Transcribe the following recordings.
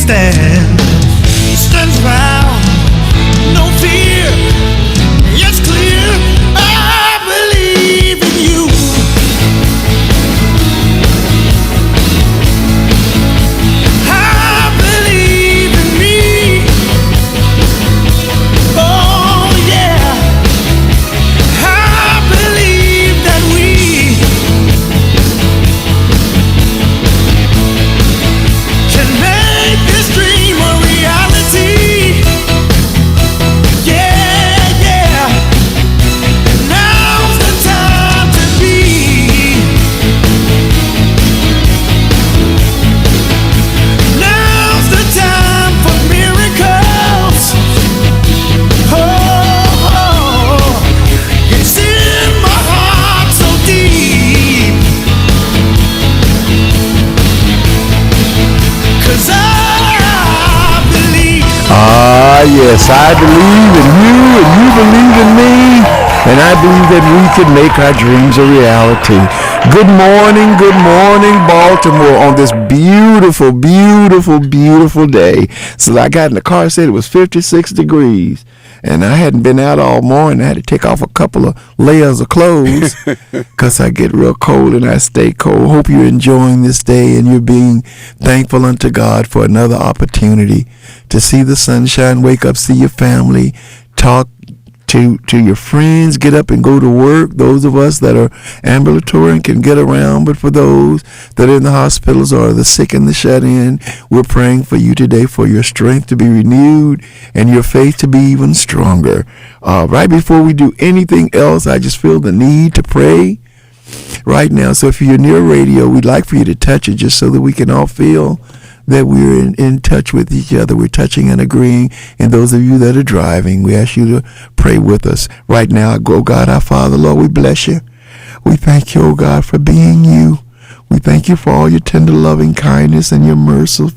stands round, no fear. It's clear, I believe in you. I believe in me. Oh yeah, I believe that we can make this dream a reality. Yeah, yeah. Now's the time to be. Now's the time for miracles. Oh, it's in my heart so deep. 'Cause I believe. Ah, yes, I believe in you and you believe in me. And I believe that we can make our dreams a reality. Good morning, Baltimore, on this beautiful, beautiful, beautiful day. So I got in the car, said it was 56 degrees. And I hadn't been out all morning. I had to take off a couple of layers of clothes because I get real cold and I stay cold. Hope you're enjoying this day and you're being thankful unto God for another opportunity to see the sunshine, wake up, see your family, talk to your friends, get up and go to work. Those of us that are ambulatory and can get around, but for those that are in the hospitals or the sick and the shut in, we're praying for you today for your strength to be renewed and your faith to be even stronger. Right before we do anything else, I just feel the need to pray right now. So if you're near radio, we'd like for you to touch it just so that we can all feel that we're in touch with each other. We're touching and agreeing. And those of you that are driving, we ask you to pray with us right now. Go, God, our Father, Lord, we bless you. We thank you, oh God, for being you. We thank you for all your tender loving kindness and your mercy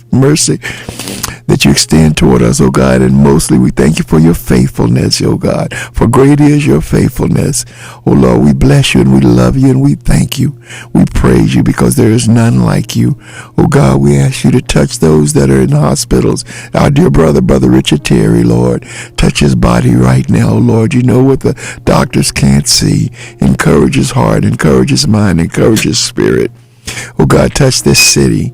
that you extend toward us, oh God. And mostly we thank you for your faithfulness, oh God. For great is your faithfulness. Oh Lord, we bless you and we love you and we thank you. We praise you because there is none like you. Oh God, we ask you to touch those that are in hospitals. Our dear brother Richard Terry, Lord. Touch his body right now, Lord. You know what the doctors can't see. Encourage his heart, encourage his mind, encourage his spirit. Oh God, touch this city,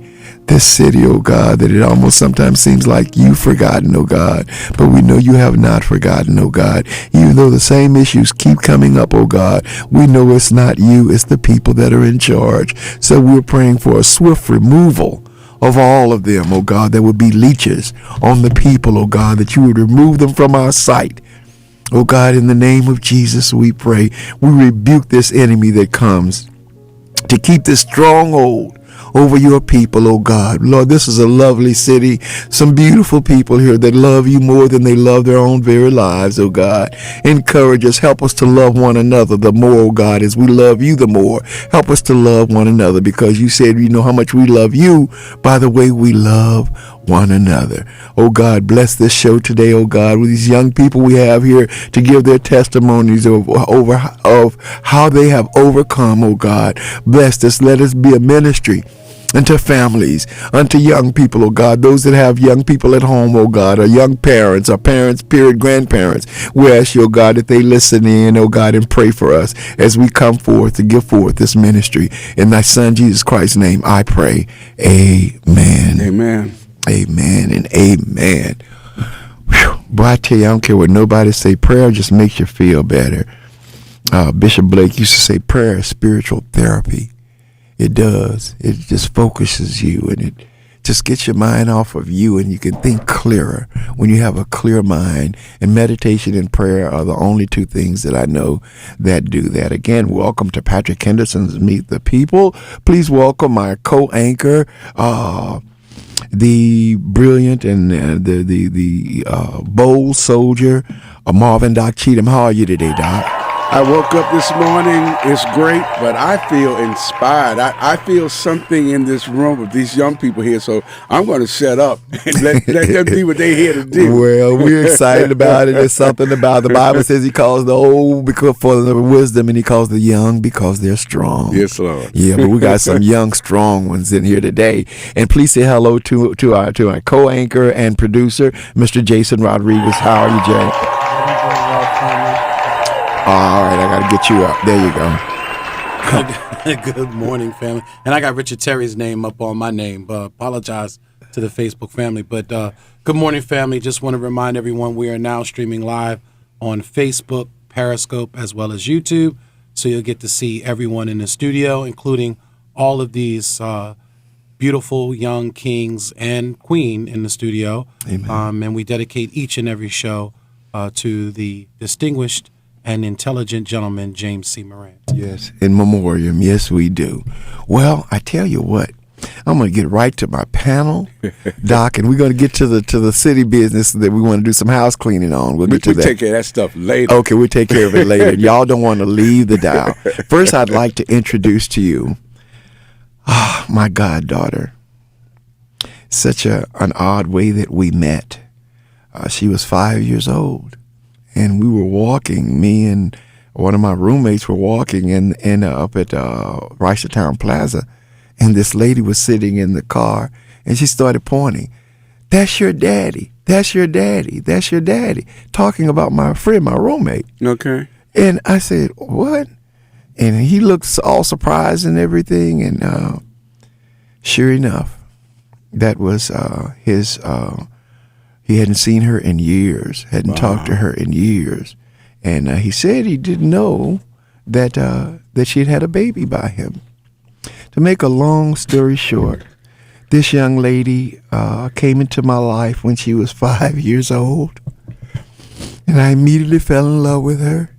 oh God, that it almost sometimes seems like you've forgotten, oh God. But we know you have not forgotten, oh God. Even though the same issues keep coming up, oh God, we know it's not you, it's the people that are in charge. So we're praying for a swift removal of all of them, oh God, that would be leeches on the people, oh God, that you would remove them from our sight. Oh God, in the name of Jesus, we pray. We rebuke this enemy that comes to keep this stronghold over your people, oh God. Lord, this is a lovely city. Some beautiful people here that love you more than they love their own very lives, oh God. Encourage us. Help us to love one another the more, oh God, as we love you the more. Help us to love one another because you said you know how much we love you by the way we love one another. Oh God, bless this show today, oh God, with these young people we have here to give their testimonies of how they have overcome, oh God. Bless this. Let us be a ministry unto families, unto young people, oh God, those that have young people at home, oh God, or young parents, or parents, period, grandparents. We ask you, oh God, that they listen in, oh God, and pray for us as we come forth to give forth this ministry. In thy Son, Jesus Christ's name, I pray. Amen. Amen. Amen and amen. Whew. Boy, I tell you, I don't care what nobody say. Prayer just makes you feel better. Bishop Blake used to say prayer is spiritual therapy. It does. It just focuses you and it just gets your mind off of you and you can think clearer when you have a clear mind. And meditation and prayer are the only two things that I know that do that. Again, welcome to Patrick Henderson's Meet the People. Please welcome my co-anchor, the brilliant and the bold soldier, Marvin Doc Cheatham. How are you today, Doc? I woke up this morning. It's great, but I feel inspired. I feel something in this room with these young people here, so I'm going to shut up and let them do what they're here to do. Well, we're excited about it. There's something about the Bible says he calls the old because for the wisdom, and he calls the young because they're strong. Yes, Lord. Yeah, but we got some young, strong ones in here today. And please say hello to our co-anchor and producer, Mr. Jason Rodriguez. How are you, Jay? All right, I got to get you up. There you go. Good morning, family. And I got Richard Terry's name up on my name. Apologize to the Facebook family. But good morning, family. Just want to remind everyone we are now streaming live on Facebook, Periscope, as well as YouTube. So you'll get to see everyone in the studio, including all of these beautiful young kings and queen in the studio. Amen. And we dedicate each and every show to the distinguished and intelligent gentleman, James C. Morant. Yes, in memoriam. Yes, we do. Well, I tell you what, I'm going to get right to my panel, Doc, and we're going to get to the city business that we want to do some house cleaning on. We'll get to that. We'll take care of that stuff later. Okay, we'll take care of it later. Y'all don't want to leave the dial. First, I'd like to introduce to you my goddaughter. Such an odd way that we met. She was 5 years old. And we were walking, me and one of my roommates were walking up at Reisterstown Plaza, and this lady was sitting in the car, and she started pointing, "That's your daddy, that's your daddy, that's your daddy," talking about my friend, my roommate. Okay. And I said, "What?" And he looked all surprised and everything, and sure enough, that was his... He hadn't seen her in years, hadn't talked to her in years. And he said he didn't know that she had had a baby by him. To make a long story short, this young lady came into my life when she was 5 years old. And I immediately fell in love with her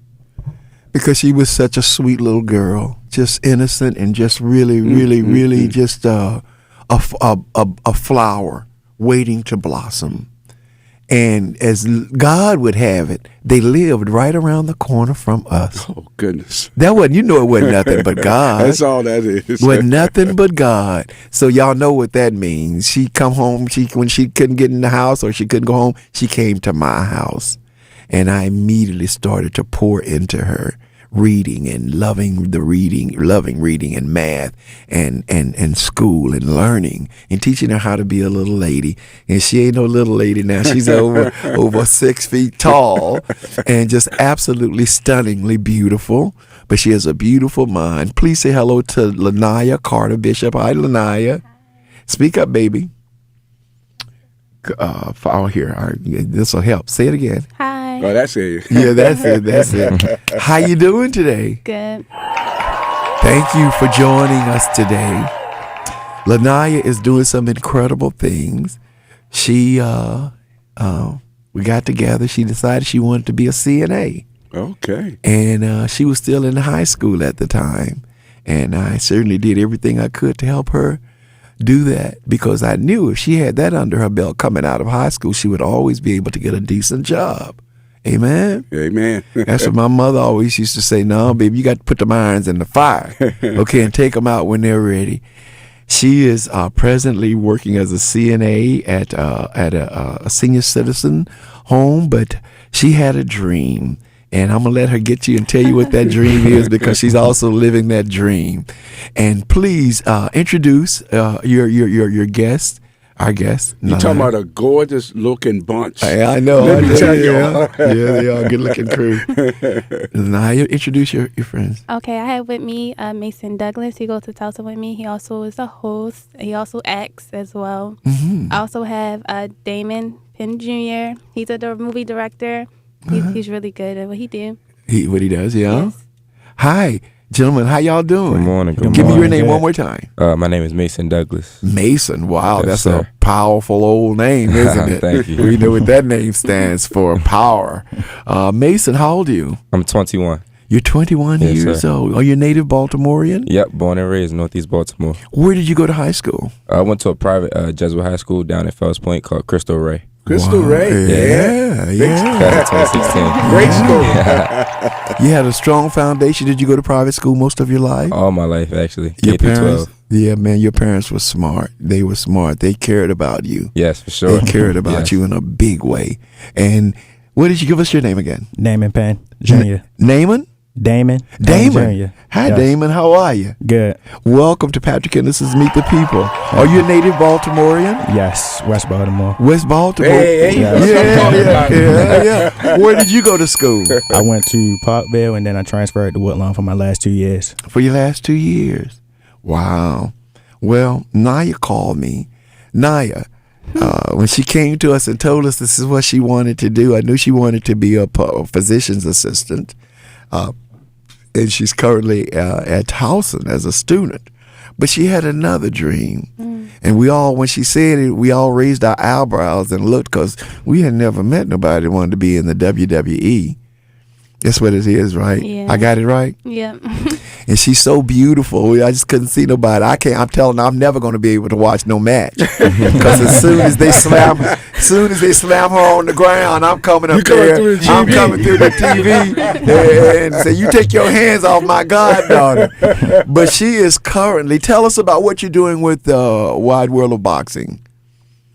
because she was such a sweet little girl, just innocent and just really, really just a flower waiting to blossom. And as God would have it, they lived right around the corner from us. Oh, goodness. That wasn't, it wasn't nothing but God. That's all that is. Wasn't nothing but God. So y'all know what that means. She come home, when she couldn't get in the house or she couldn't go home, she came to my house. And I immediately started to pour into her reading and loving reading and math and school and learning and teaching her how to be a little lady. And she ain't no little lady now. She's over 6 feet tall and just absolutely stunningly beautiful. But she has a beautiful mind. Please say hello to Lanaya Carter Bishop. Hi, Lanaya. Speak up, baby. Here. This will help. Say it again. Hi. Oh, that's it. Yeah, that's it. How you doing today? Good. Thank you for joining us today. Lanaya is doing some incredible things. She, we got together. She decided she wanted to be a CNA. Okay. And she was still in high school at the time. And I certainly did everything I could to help her do that because I knew if she had that under her belt coming out of high school, she would always be able to get a decent job. Amen? Amen. That's what my mother always used to say. No, baby, you got to put them irons in the fire, okay, and take them out when they're ready. She is presently working as a CNA at a senior citizen home, but she had a dream. And I'm going to let her get you and tell you what that dream is because she's also living that dream. And please introduce your guest, our guest. You're talking about a gorgeous looking bunch. I know. Let me tell you. Yeah, they are a good looking crew. Now, introduce your friends. Okay, I have with me Mason Douglas. He goes to Tulsa with me. He also is a host. He also acts as well. Mm-hmm. I also have Damon Penn Jr. He's a movie director. He's really good at what he do. What he does, yeah. Yes. Hi, gentlemen. How y'all doing? Good morning. Give me your name one more time. My name is Mason Douglas. Mason. Wow, Yes, that's sir. a powerful old name, isn't it? Thank you. We know what that name stands for. Power. Mason, how old are you? I'm 21. You're 21 Yes, years sir. old. Are you a native Baltimorean? Yep, born and raised in Northeast Baltimore. Where did you go to high school? I went to a private Jesuit high school down in Fells Point called Cristo Rey. Crystal Wow. Ray. Yeah. Class of 2016. Great story. You had a strong foundation. Did you go to private school most of your life? All my life, actually. Your K through parents? 12. Yeah, man, your parents were smart. They were smart. They cared about you. Yes, for sure. They cared about Yes. you in a big way. And what did you give us your name again? Damon Penn Jr. Naaman? Damon Damon. Jr. Hi, Yes. Damon. How are you? Good. Welcome to Patrick Henderson's Meet the People. Are you a native Baltimorean? Yes, West Baltimore. West Baltimore? Hey, Yeah. that's what I'm talking about. yeah. Where did you go to school? I went to Parkville and then I transferred to Woodlawn for my last 2 years. For your last 2 years. Wow. Well, Naya called me. Naya, when she came to us and told us this is what she wanted to do, I knew she wanted to be a physician's assistant. And she's currently at Towson as a student. But she had another dream. And we all, when she said it, we all raised our eyebrows and looked because we had never met nobody that wanted to be in the WWE. That's what it is, right? Yeah. I got it right? Yep. And she's so beautiful. I just couldn't see nobody. I'm telling her I'm never going to be able to watch no match. Because as soon as they slam her on the ground, I'm coming up there. I'm coming through the TV and say, you take your hands off my goddaughter. But she is currently, tell us about what you're doing with the Wide World of Boxing.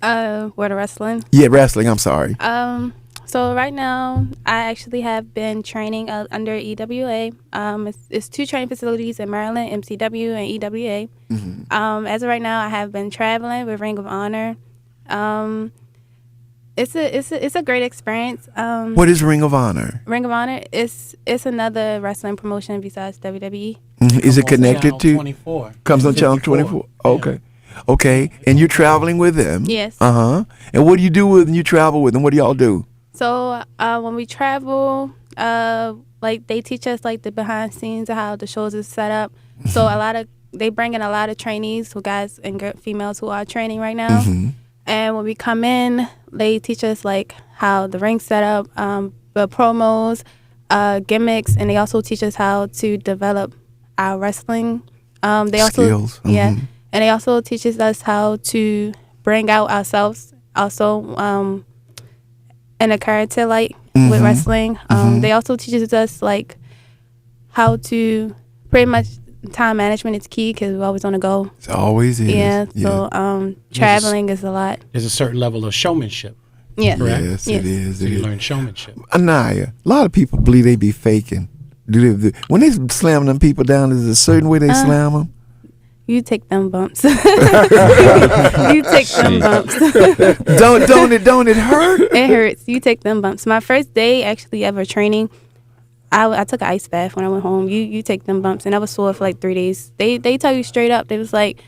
Word of wrestling. Yeah, wrestling, I'm sorry. So right now, I actually have been training under EWA. It's 2 training facilities in Maryland, MCW and EWA. As of right now, I have been traveling with Ring of Honor. It's a great experience. What is Ring of Honor? Ring of Honor it's another wrestling promotion besides WWE. Is it connected Channel to? 24. Comes on Channel 24. Okay. Okay. And you're traveling with them? Yes. Uh-huh. And what do you do when you travel with them? What do y'all do? So when we travel, like they teach us like the behind scenes of how the shows is set up. So they bring in a lot of trainees, who guys and females who are training right now. And when we come in, they teach us like how the ring's set up, the promos, gimmicks, and they also teach us how to develop our wrestling. They also Skills. and they also teaches us how to bring out ourselves. Also. In a character light with wrestling. They also teaches us like how to pretty much time management is key because we're always on the go. It always is. Yeah. So traveling is a lot. There's a certain level of showmanship. Yeah. Correct. Yes, it is. So It you is. learn showmanship. Anaya, a lot of people believe they be faking. When they slam them people down, is there a certain way they slam them? You take them bumps. You take them bumps. Don't it hurt? It hurts. You take them bumps. My first day actually ever training, I took an ice bath when I went home. You take them bumps, and I was sore for like 3 days. They tell you straight up. They was like,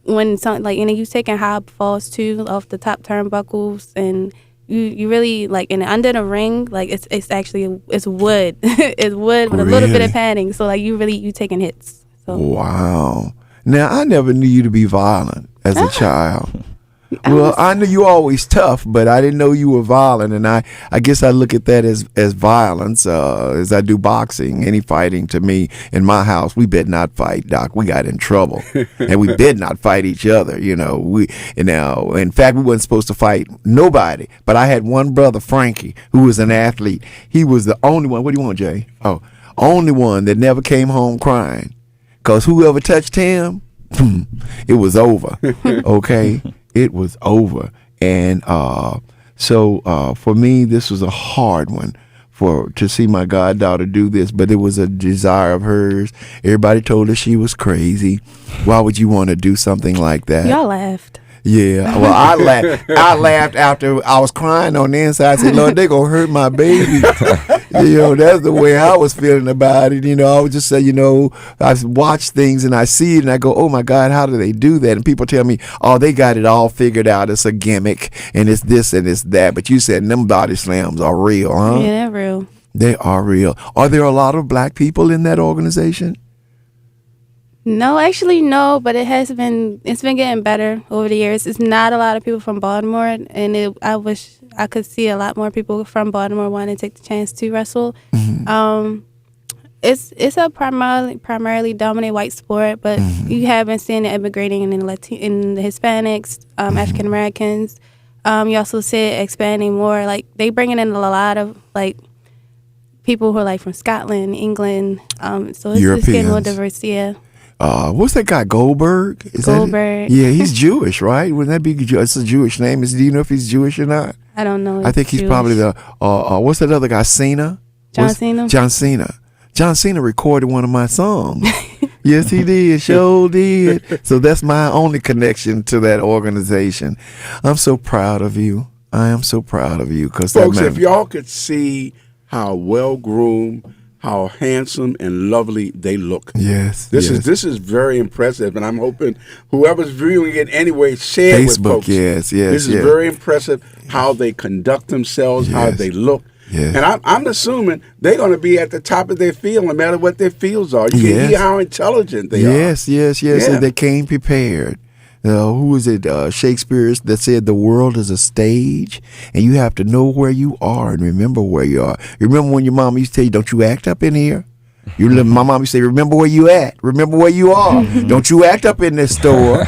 when something like, and then you taking high falls too off the top turnbuckles, and you really like, and under the ring, like it's actually it's wood. It's wood with a little bit Really? of padding. So like you taking hits. So. Wow. Now, I never knew you to be violent as a child. Well, I knew you always tough, but I didn't know you were violent, and I guess I look at that as violence as I do boxing. Any fighting to me in my house, we better not fight, Doc. We got in trouble, and we better not fight each other. In fact, we wasn't supposed to fight nobody. But I had one brother, Frankie, who was an athlete. He was the only one. What do you want, Jay? Oh, only one that never came home crying, cause whoever touched him, it was over. Okay. It was over. And so for me, this was a hard one to see my goddaughter do this, but it was a desire of hers. Everybody told her she was crazy. Why would you want to do something like that? Y'all laughed. Yeah, well, I laughed. I laughed after I was crying on the inside. I said, Lord, they gonna hurt my baby. That's the way I was feeling about it. I would just say, I watch things and I see it and I go, oh my God, how do they do that? And people tell me, oh, they got it all figured out. It's a gimmick and it's this and it's that. But you said them body slams are real, huh? Yeah, they're real. They are real. Are there a lot of black people in that organization? No, actually no, but it's been getting better over the years. It's not a lot of people from Baltimore, and I wish I could see a lot more people from Baltimore wanting to take the chance to wrestle. It's a primarily dominant white sport, but you have been seeing it immigrating in the Hispanics, African Americans, You also see it expanding more. Like they bringing in a lot of like people who are like from Scotland, England. So it's just getting more Europeans. diverse. Yeah. What's that guy, Goldberg? Is Goldberg. That, yeah, he's Jewish, right? Wouldn't that be? It's a Jewish name. Do you know if he's Jewish or not? I don't know. I think he's Jewish. probably the. What's that other guy? Cena. John Cena? John Cena. John Cena recorded one of my songs. Yes, he did. Sure did. So that's my only connection to that organization. I'm so proud of you. I am so proud of you. Folks, if y'all could see how well-groomed, how handsome and lovely they look. Yes. This is very impressive, and I'm hoping whoever's viewing it anyway, share it with Facebook, folks. yes. This is very impressive how they conduct themselves, how Yes. they look. Yes. And I'm assuming they're going to be at the top of their field no matter what their fields are. You Yes. can hear how intelligent they are. Yes. Yeah. And they came prepared. Who was it? Shakespeare that said the world is a stage, and you have to know where you are and remember where you are. You remember when your mom used to tell you, "Don't you act up in here." My mom used to say, "Remember where you at. Remember where you are. Don't you act up in this store."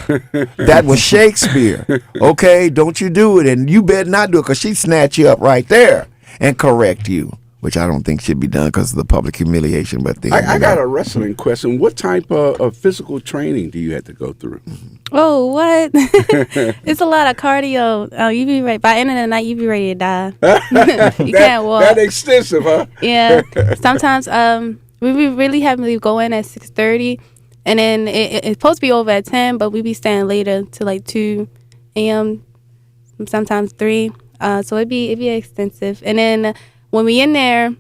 That was Shakespeare. Okay, don't you do it, and you better not do it, because she'd snatch you up right there and correct you, which I don't think should be done because of the public humiliation. But I got a wrestling question. What type of physical training do you have to go through? Oh, what? It's a lot of cardio. Oh, you be right. By the end of the night, you be ready to die. You can't walk. That extensive, huh? Yeah. Sometimes we be really having to go in at 6:30, and then it's supposed to be over at 10, but we be staying later to like 2 a.m. Sometimes 3. So it'd be extensive. And then when we in there,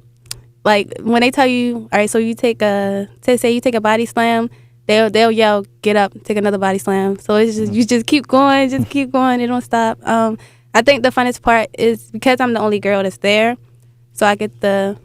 like when they tell you, all right, so you take say you take a body slam, they'll yell, "Get up, take another body slam." So it's just you just keep going, it don't stop. I think the funnest part is because I'm the only girl that's there, so I get to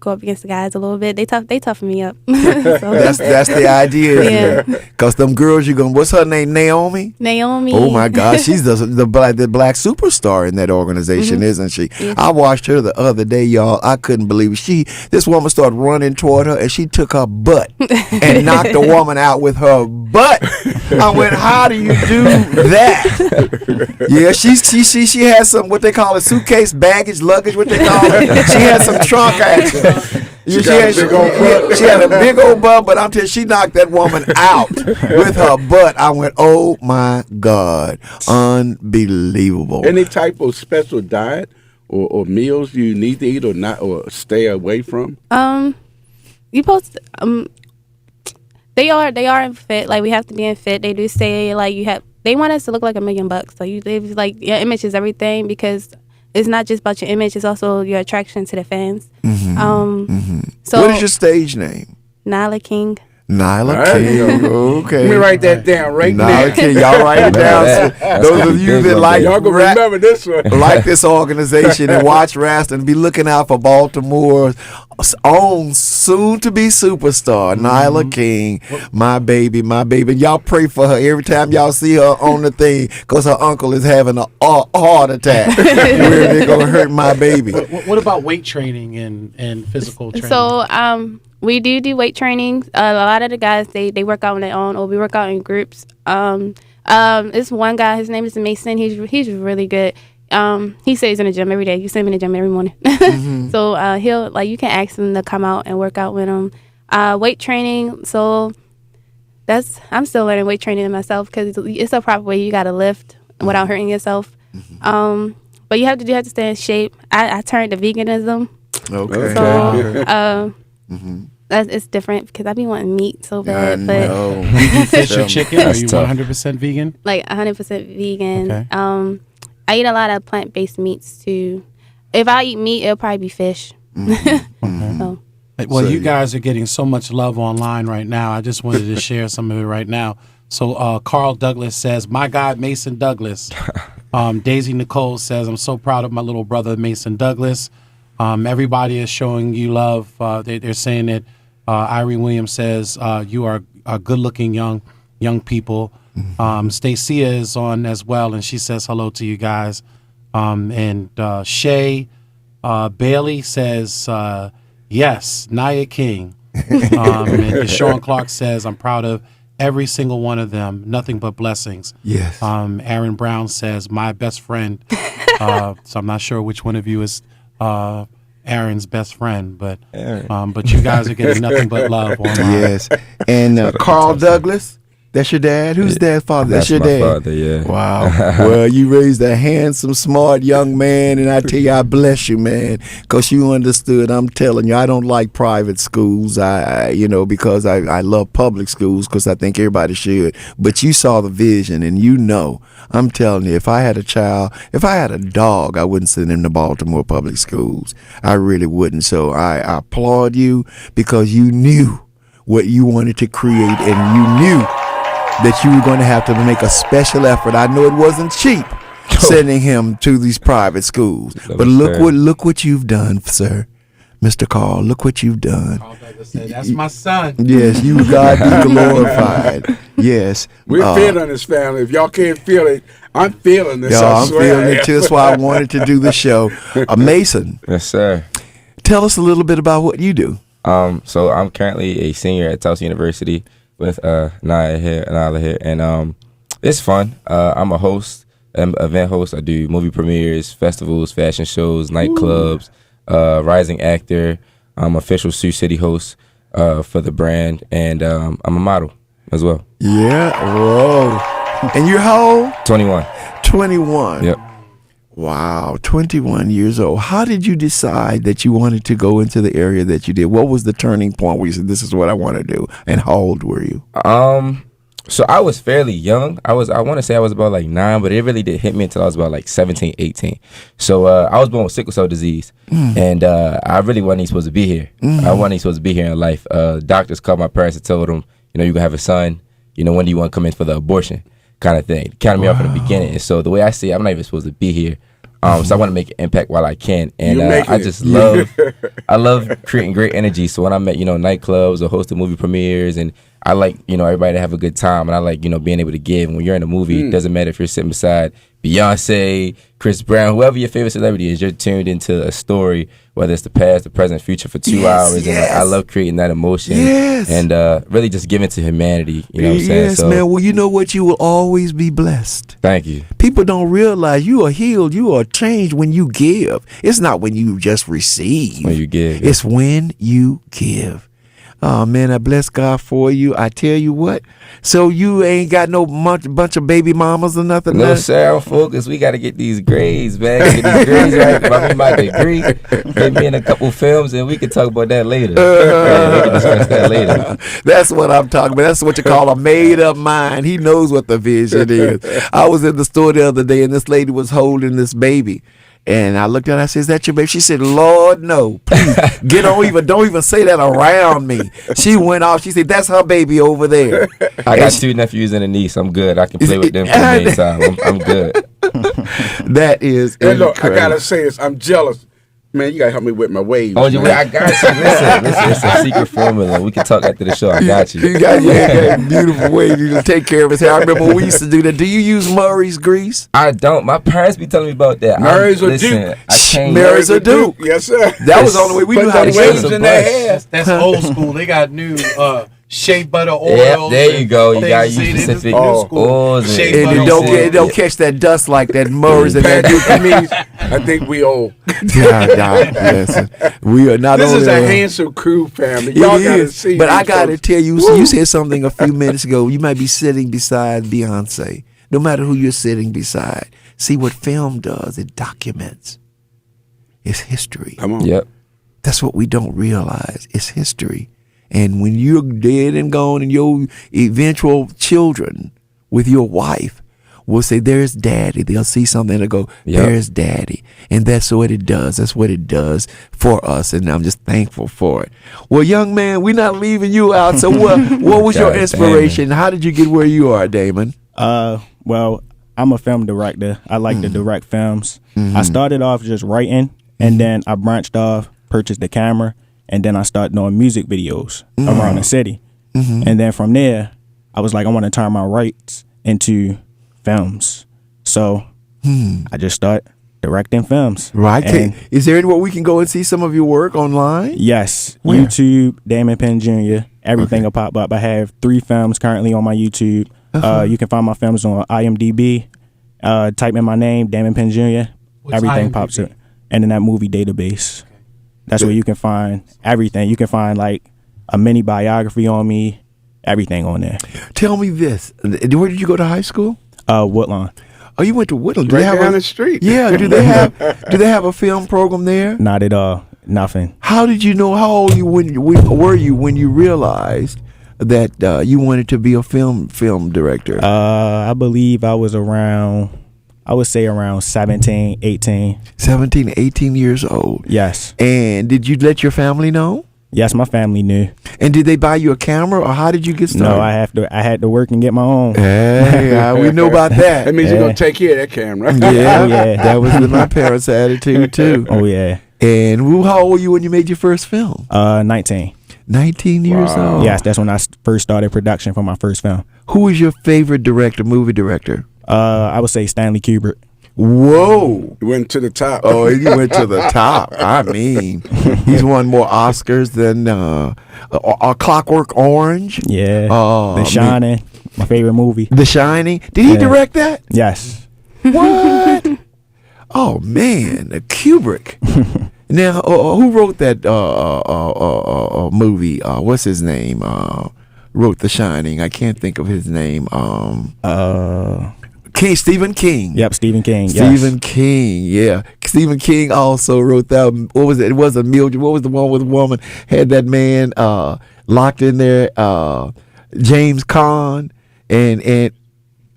go up against the guys a little bit. They toughen me up. So, That's the idea. Yeah. Because them girls, what's her name? Naomi? Naomi. Oh my God, she's the black superstar in that organization, isn't she? Yes. I watched her the other day, y'all. I couldn't believe it. This woman started running toward her, and she took her butt and knocked the woman out with her butt. I went, how do you do that? Yeah, she has some what they call a suitcase, baggage, luggage, what they call it. She had some trunk action. She had a big old butt, but I'm telling you, she knocked that woman out with her butt. I went, oh my God, unbelievable. Any type of special diet or meals you need to eat or not or stay away from? You post they are in fit. Like we have to be in fit. They do say like they want us to look like $1 million. So they like your image is everything, because it's not just about your image, it's also your attraction to the fans. So What is your stage name? Nyla King. Nyla King. Okay. Let me write that down right now. Nyla King. Y'all write it down. Those of you that like Y'all gonna remember this one. like this organization and watch wrestling, be looking out for Baltimore's own soon-to-be superstar, Nyla King, my baby. And y'all pray for her every time y'all see her on the thing, because her uncle is having a heart attack. Where they gonna hurt my baby. What about weight training and physical training? So we do weight training. A lot of the guys they work out on their own, or we work out in groups. It's one guy, his name is Mason. He's really good. He stays in the gym every day. You see him in the gym every morning. So he'll you can ask him to come out and work out with him. Weight training. So I'm still learning weight training myself, because it's a proper way you got to lift without hurting yourself. But you have to stay in shape. I turned to veganism. Okay. So it's different, because I be wanting meat so bad. But Fish or chicken? Are you tough. 100% vegan? like 100% vegan. Okay. I eat a lot of plant-based meats too. If I eat meat, it'll probably be fish. So. Well, you guys are getting so much love online right now. I just wanted to share some of it right now. So Carl Douglas says, "My God, Mason Douglas." Daisy Nicole says, "I'm so proud of my little brother, Mason Douglas." Everybody is showing you love. They're saying that Irene Williams says, "You are good-looking young people." Stacia is on as well, and she says hello to you guys. And Shay Bailey says, yes, Nia King. And Sean Clark says, I'm proud of every single one of them. Nothing but blessings. Yes. Aaron Brown says, my best friend So I'm not sure which one of you is Aaron's best friend, but you guys are getting nothing but love online. Yes. And Carl Douglas, that's your dad? Who's dad's father? That's your my dad? father, yeah. Wow. Well, you raised a handsome, smart young man, and I tell you, I bless you, man, because you understood. I'm telling you, I don't like private schools, because I love public schools because I think everybody should. But you saw the vision, and I'm telling you, if I had a dog, I wouldn't send him to Baltimore public schools. I really wouldn't. So I applaud you because you knew what you wanted to create, and you knew that you were going to have to make a special effort. I know it wasn't cheap sending him to these private schools, but look what you've done, sir. Mr. Carl, look what you've done. That's my son. Yes, you God be glorified. Yes. We're feeling this, family. If y'all can't feel it, I'm feeling this. I'm feeling it too. That's why I wanted to do the show. Mason. Yes, sir. Tell us a little bit about what you do. So I'm currently a senior at Tulsa University with Naya here, and it's fun. I'm a host, event host. I do movie premieres, festivals, fashion shows, nightclubs, rising actor. I'm official Sioux City host for the brand, and I'm a model as well. Yeah, whoa. And you're how old? 21. 21. Yep. Wow, 21 years old. How did you decide that you wanted to go into the area that you did? What was the turning point where you said, this is what I want to do? And how old were you? So I was fairly young. I want to say I was about like 9, but it really did hit me until I was about like 17, 18. So I was born with sickle cell disease, and I really wasn't even supposed to be here. I wasn't even supposed to be here in life. Doctors called my parents and told them, you're going to have a son. When do you want to come in for the abortion? Kind of thing. Counted me off in the beginning. And so the way I see it, I'm not even supposed to be here. So I want to make an impact while I can. And I just love creating great energy. So when I'm at, nightclubs or hosting movie premieres, and I like, everybody to have a good time, and I like, being able to give. And when you're in a movie, it doesn't matter if you're sitting beside Beyonce, Chris Brown, whoever your favorite celebrity is, you're tuned into a story, whether it's the past, the present, future for 2 hours. And I love creating that emotion and really just giving to humanity. You know what I'm saying? Yes, man. Well, you know what? You will always be blessed. Thank you. People don't realize you are healed, you are changed when you give. It's not when you just receive. When you give. It's when you give. Oh, man, I bless God for you. I tell you what. So you ain't got no bunch of baby mamas or nothing? No, sir. I'm focused. We got to get these grades, man. Get these grades right. About me my degree. Get me in a couple films, and we can talk about that later. We can discuss that later. That's what I'm talking about. That's what you call a made-up mind. He knows what the vision is. I was in the store the other day, and this lady was holding this baby. And I looked at her, I said, is that your baby? She said, Lord, no. Please, don't even say that around me. She went off. She said, that's her baby over there. I got 2 nephews and a niece. I'm good. I can play with them for the meantime. I'm good. That is and look, I got to say this. I'm jealous. Man, you got to help me with my waves. Oh, I got you. Listen, it's a secret formula. We can talk after the show. I got you. You got beautiful waves. You can take care of his hair. I remember we used to do that. Do you use Murray's grease? I don't. My parents be telling me about that. Murray's or Duke? Murray's or Duke. Yes, sir. That was the only way we knew how to waves shave. in their hair. That's old school. They got new shea butter oils. Yep, there you go. You got to use specific oils. And it don't catch that dust like that Murray's and that Duke. I mean, I think we old. Listen, we are not. This only is a handsome crew, family. Y'all gotta see. But I gotta tell you, you said something a few minutes ago. You might be sitting beside Beyonce. No matter who you're sitting beside, see what film does. It documents. It's history. Come on. Yep. That's what we don't realize. It's history. And when you're dead and gone, and your eventual children with your wife will say, there's daddy. They'll see something and go, there's daddy. And that's what it does. That's what it does for us. And I'm just thankful for it. Well, young man, we're not leaving you out. So what was your inspiration? How did you get where you are, Damon? Well, I'm a film director. I like to direct films. I started off just writing, and then I branched off, purchased the camera, and then I started doing music videos around the city. And then from there, I was like, I want to turn my rights into films. So I just start directing films. Right. Is there anywhere we can go and see some of your work online? Yes. Where? YouTube, Damon Penn Jr. Everything will pop up. I have 3 films currently on my YouTube. You can find my films on IMDb. Type in my name, Damon Penn Jr. everything IMDb? pops up. Internet Movie Database. That's where you can find everything. You can find like a mini biography on me, everything on there. Tell me this. Where did you go to high school? Woodlawn. Oh, you went to Woodland. Right down the street. Yeah. Do they have a film program there? Not at all. Nothing. How did you know? How old were you when you realized that you wanted to be a film director? I believe I was around, I would say around 17, 18. 17, 18 years old. Yes. And did you let your family know? Yes, my family knew. And did they buy you a camera, or how did you get started? No, I had to work and get my own. Hey, we know about that. That means you're gonna take care of that camera. Yeah, Oh, yeah. That was my parents' attitude too. Oh yeah. And how old were you when you made your first film? 19. 19 years old. Yes, that's when I first started production for my first film. Who was your favorite movie director? I would say Stanley Kubrick. Whoa. You went to the top. Oh, he went to the top. I mean, he's won more Oscars than a Clockwork Orange. Yeah. Oh, The Shining, my favorite movie. The Shining. Did he direct that? Yes. What? Oh man, Kubrick. Now, who wrote that movie? What's his name? Wrote The Shining. I can't think of his name. Stephen King. Yep, Stephen King. Stephen King, yeah. Stephen King also wrote that. What was it? It wasn't Mildred. What was the one with the woman had that man locked in there? James Caan and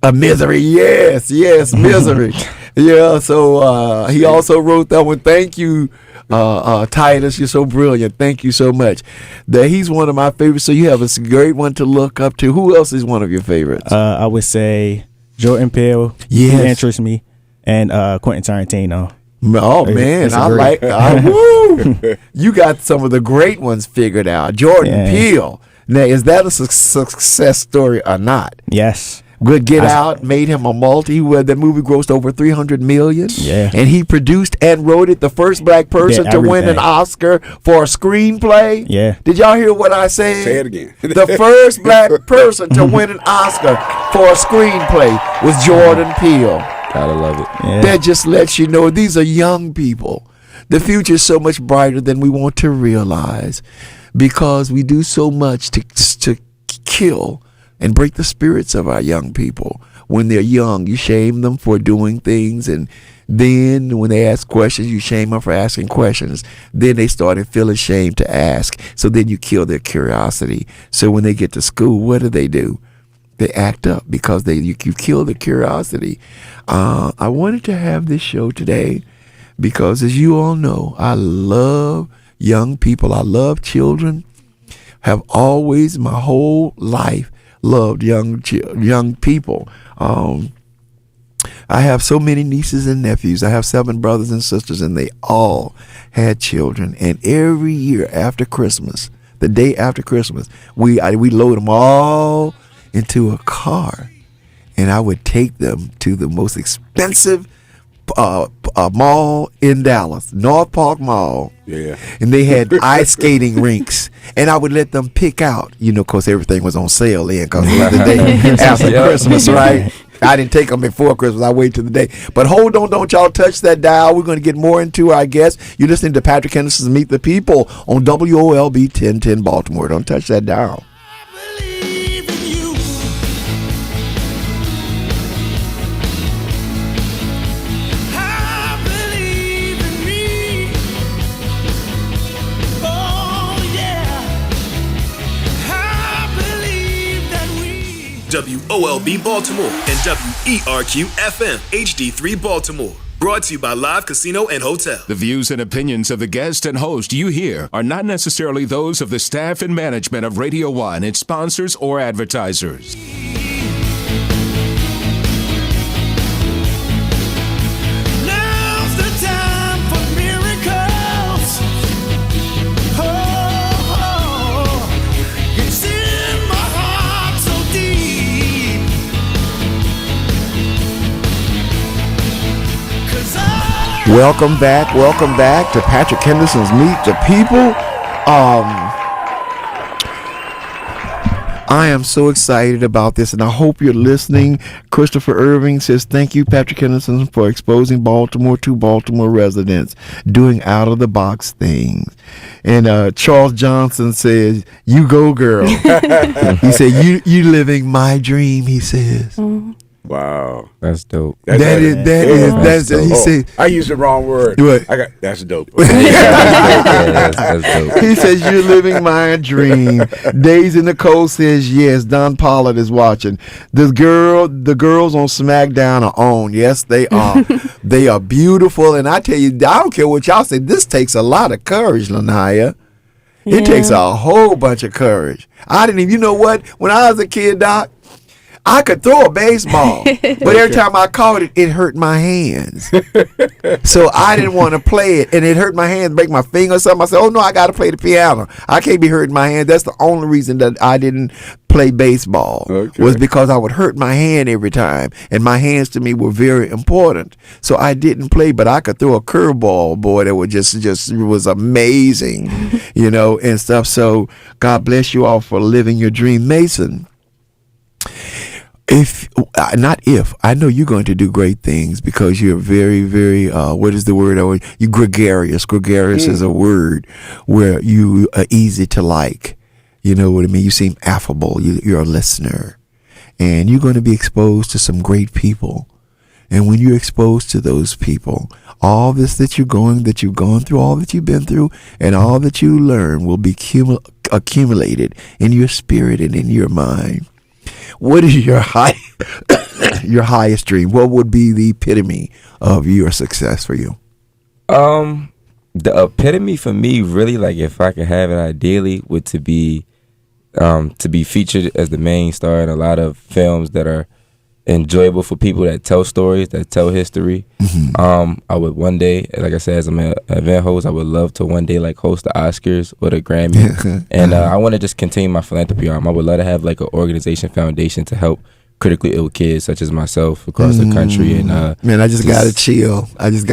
a Misery. Yes, Misery. Yeah. So he also wrote that one. Thank you, Titus. You're so brilliant. Thank you so much. He's one of my favorites. So you have a great one to look up to. Who else is one of your favorites? I would say Jordan Peele. Yes. He interests me. And Quentin Tarantino. Oh man, It's I great. like. Woo! You got some of the great ones figured out. Jordan Peele. Now, is that a success story or not? Yes. Good Get Out made him a multi. Where the movie grossed over $300 million. Yeah. And he produced and wrote it. The first black person to win an everything. Oscar for a screenplay. Yeah. Did y'all hear what I said? Say it again. The first black person to win an Oscar for a screenplay was Jordan Peele. Gotta love it. Yeah. That just lets you know these are young people. The future is so much brighter than we want to realize, because we do so much to kill and break the spirits of our young people. When they're young, you shame them for doing things, and then when they ask questions, you shame them for asking questions. Then they started feeling ashamed to ask, so then you kill their curiosity. So when they get to school, what do? They act up because you kill the curiosity. I wanted to have this show today because, as you all know, I love young people. I love children. Have always, my whole life, loved young people. I have so many nieces and nephews. I have 7 brothers and sisters, and they all had children. And every year after Christmas, the day after Christmas, we load them all into a car, and I would take them to the most expensive mall in Dallas, North Park Mall. Yeah. And they had ice skating rinks, and I would let them pick out, of course everything was on sale then, because it was the day after Christmas, right? I didn't take them before Christmas. I waited till the day. But hold on, don't y'all touch that dial. We're going to get more into our guests. You're listening to Patrick Henderson's Meet the People on WOLB 1010 Baltimore. Don't touch that dial. I believe in you. I believe in me. Oh yeah. I believe that we. WOLB Baltimore and WERQ FM HD3 Baltimore. Brought to you by Live Casino and Hotel. The views and opinions of the guest and host you hear are not necessarily those of the staff and management of Radio 1, its sponsors, or advertisers. Now's the time for miracles. Oh, it's in my heart so deep. 'Cause Welcome back to Patrick Henderson's Meet the People. I am so excited about this, and I hope you're listening. Christopher Irving says, thank you, Patrick Henderson, for exposing Baltimore to Baltimore residents, doing out-of-the-box things. And Charles Johnson says, you go, girl. He said, you living my dream, he says. Mm-hmm. Wow. That's dope. That's he said, I used the wrong word. What? That's dope. That's dope. he says, you're living my dream. Daisy Nicole says, yes, Don Pollard is watching. The girls on SmackDown are on. Yes, they are. They are beautiful. And I tell you, I don't care what y'all say. This takes a lot of courage, Lanaya. It takes a whole bunch of courage. I didn't even, you know what? When I was a kid, Doc, I could throw a baseball, but every time I caught it, it hurt my hands. So I didn't want to play it, and it hurt my hands, break my finger or something. I said, oh, no, I got to play the piano. I can't be hurting my hands. That's the only reason that I didn't play baseball was because I would hurt my hand every time, and my hands to me were very important. So I didn't play, but I could throw a curveball, boy, that would just was amazing, and stuff. So God bless you all for living your dream. Mason, I know you're going to do great things because you're very, very, what is the word? You gregarious. Gregarious is a word where you are easy to like. You know what I mean? You seem affable. You're a listener. And you're going to be exposed to some great people. And when you're exposed to those people, all this that you've gone through, all that you've been through, and all that you learn will be accumulated in your spirit and in your mind. What is your highest dream? What would be the epitome of your success for you? The epitome for me, really, like if I could have it ideally, would to be featured as the main star in a lot of films that are enjoyable for people that tell stories, that tell history. Mm-hmm. I would one day, like I said, as I'm an event host, I would love to one day like host the Oscars or the Grammy. And I want to just continue my philanthropy arm. I would love to have like an organization foundation to help critically ill kids such as myself across the country. And man, I just gotta chill. That's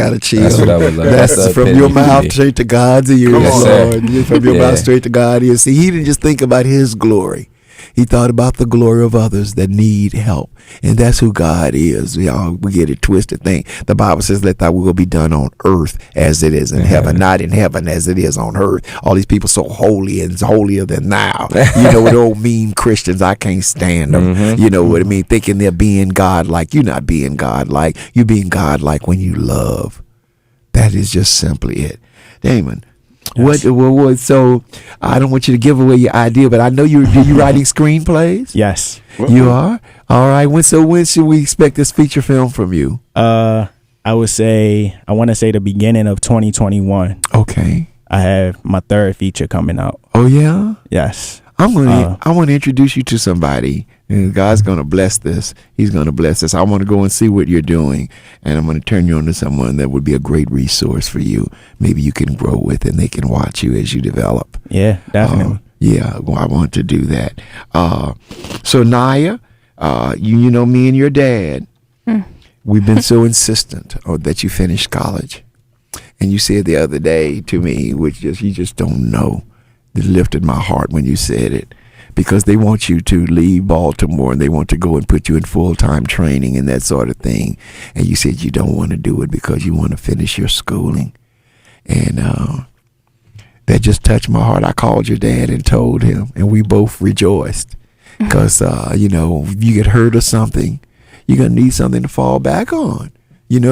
what I would love. That's from your mouth straight to God's ears, Lord. From your mouth straight to God's ears. See, he didn't just think about his glory. He thought about the glory of others that need help. And that's who God is. We get it twisted thing. The Bible says, let thy will be done on earth as it is in heaven, not in heaven as it is on earth. All these people so holy and holier than thou. You know what, old mean Christians, I can't stand them. Mm-hmm. You know what I mean? Thinking they're being God-like. You're not being God-like. You're being God-like when you love. That is just simply it. Damon. Yes. What? So I don't want you to give away your idea, but I know you writing screenplays. Yes, you are. All right. When should we expect this feature film from you? I want to say the beginning of 2021. Okay. I have my third feature coming out. Oh yeah. Yes. I want to introduce you to somebody. And God's going to bless this. He's going to bless this. I want to go and see what you're doing. And I'm going to turn you on to someone that would be a great resource for you. Maybe you can grow with and they can watch you as you develop. Yeah, definitely. Well, I want to do that. So Naya, you know me and your dad. We've been so insistent that you finish college. And you said the other day to me, which you just don't know. It lifted my heart when you said it, because they want you to leave Baltimore and they want to go and put you in full-time training and that sort of thing. And you said you don't want to do it because you want to finish your schooling. And that just touched my heart. I called your dad and told him, and we both rejoiced because, if you get hurt or something, you're going to need something to fall back on.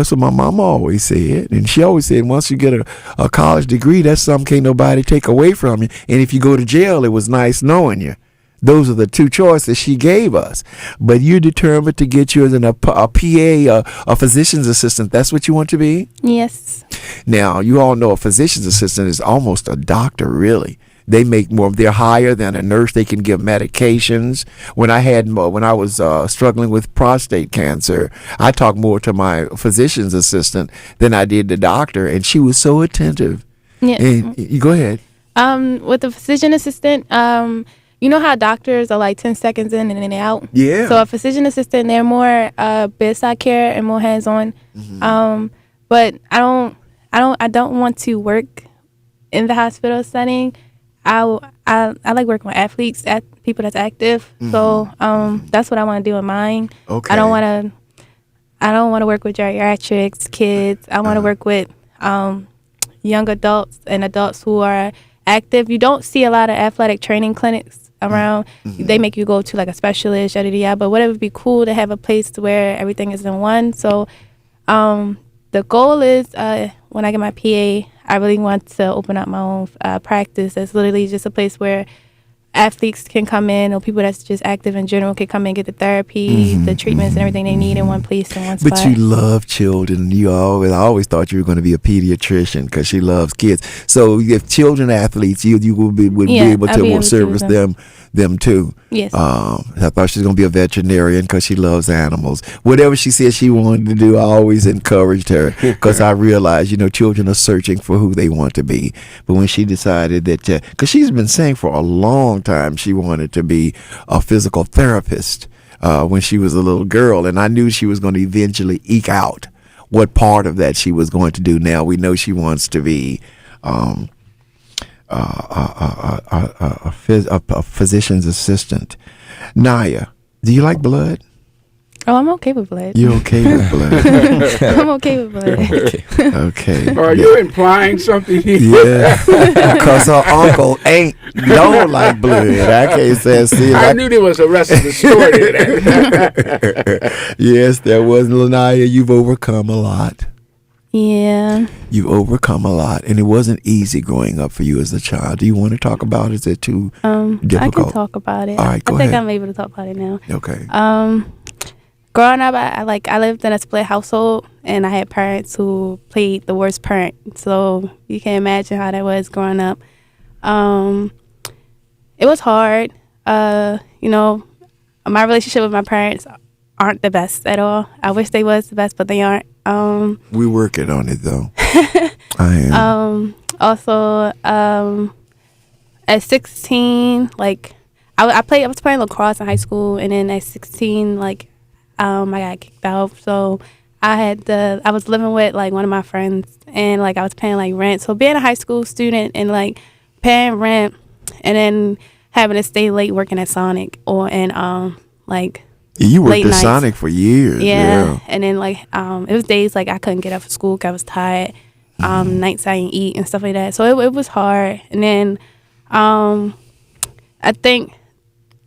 So my mom always said, and she always said, once you get a college degree, that's something can't nobody take away from you. And if you go to jail, it was nice knowing you. Those are the two choices she gave us. But you're determined to get yours in a PA, a physician's assistant. That's what you want to be? Yes. Now, you all know a physician's assistant is almost a doctor, really. They make more. They're higher than a nurse. They can give medications. When I was struggling with prostate cancer, I talked more to my physician's assistant than I did the doctor, and she was so attentive. Yeah. And you go ahead. With the physician assistant, you know how doctors are like 10 seconds in and then they're out. Yeah. So a physician assistant, they're more bedside care and more hands-on. Mm-hmm. But I don't want to work in the hospital setting. I I like working with athletes, people that's active. So that's what I want to do in mine. Okay. I don't want to work with geriatrics, kids. I want to work with young adults and adults who are active. You don't see a lot of athletic training clinics around. They make you go to like a specialist, yada yada. But whatever would be cool to have a place where everything is in one. So the goal is when I get my PA, I really want to open up my own practice. That's literally just a place where athletes can come in, or people that's just active in general can come in and get the therapy, the treatments, and everything they need in one place, in one spot. But you love children. I always thought you were going to be a pediatrician because she loves kids. So if children athletes, you would be able to service them too. Yes. I thought she was going to be a veterinarian because she loves animals. Whatever she said she wanted to do, I always encouraged her because I realized, children are searching for who they want to be. But when she decided that, because she's been saying for a long time she wanted to be a physical therapist when she was a little girl, and I knew she was going to eventually eke out what part of that she was going to do. Now we know she wants to be a physician's assistant. Naya, do you like blood? Oh, I'm okay with blood. You're okay with blood. I'm okay with blood. Okay. Are you implying something here? Yeah, because her uncle don't like blood. I can't say. See, I knew there was the rest of the story to that. Yes, there was. Naya, you've overcome a lot. Yeah. You've overcome a lot, and it wasn't easy growing up for you as a child. Do you want to talk about it? Is it too difficult? I can talk about it. All right, go I think ahead. I'm able to talk about it now. Okay. Growing up, I lived in a split household, and I had parents who played the worst parent. So you can imagine how that was growing up. It was hard. My relationship with my parents aren't the best at all. I wish they was the best, but they aren't. We're working on it though. I am. Also, at 16, I was playing lacrosse in high school, and then at 16, I got kicked out. So I was living with one of my friends, and I was paying rent. So being a high school student and paying rent, and then having to stay late working at Sonic You worked late at nights. Sonic for years. Yeah. And then it was days I couldn't get up for school 'cause I was tired. Nights I didn't eat and stuff like that. So it was hard. And then I think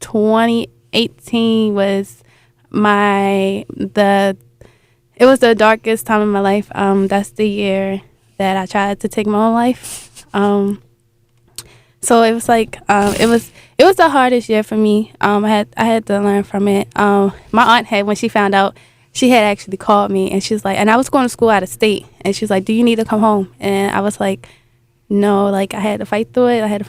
2018 was it was the darkest time of my life. That's the year that I tried to take my own life. So it was it was the hardest year for me. I had to learn from it. My aunt when she found out, she had actually called me, and she's like, and I was going to school out of state, and she's like, "Do you need to come home?" And I was like, "No." I had to fight through it. I had to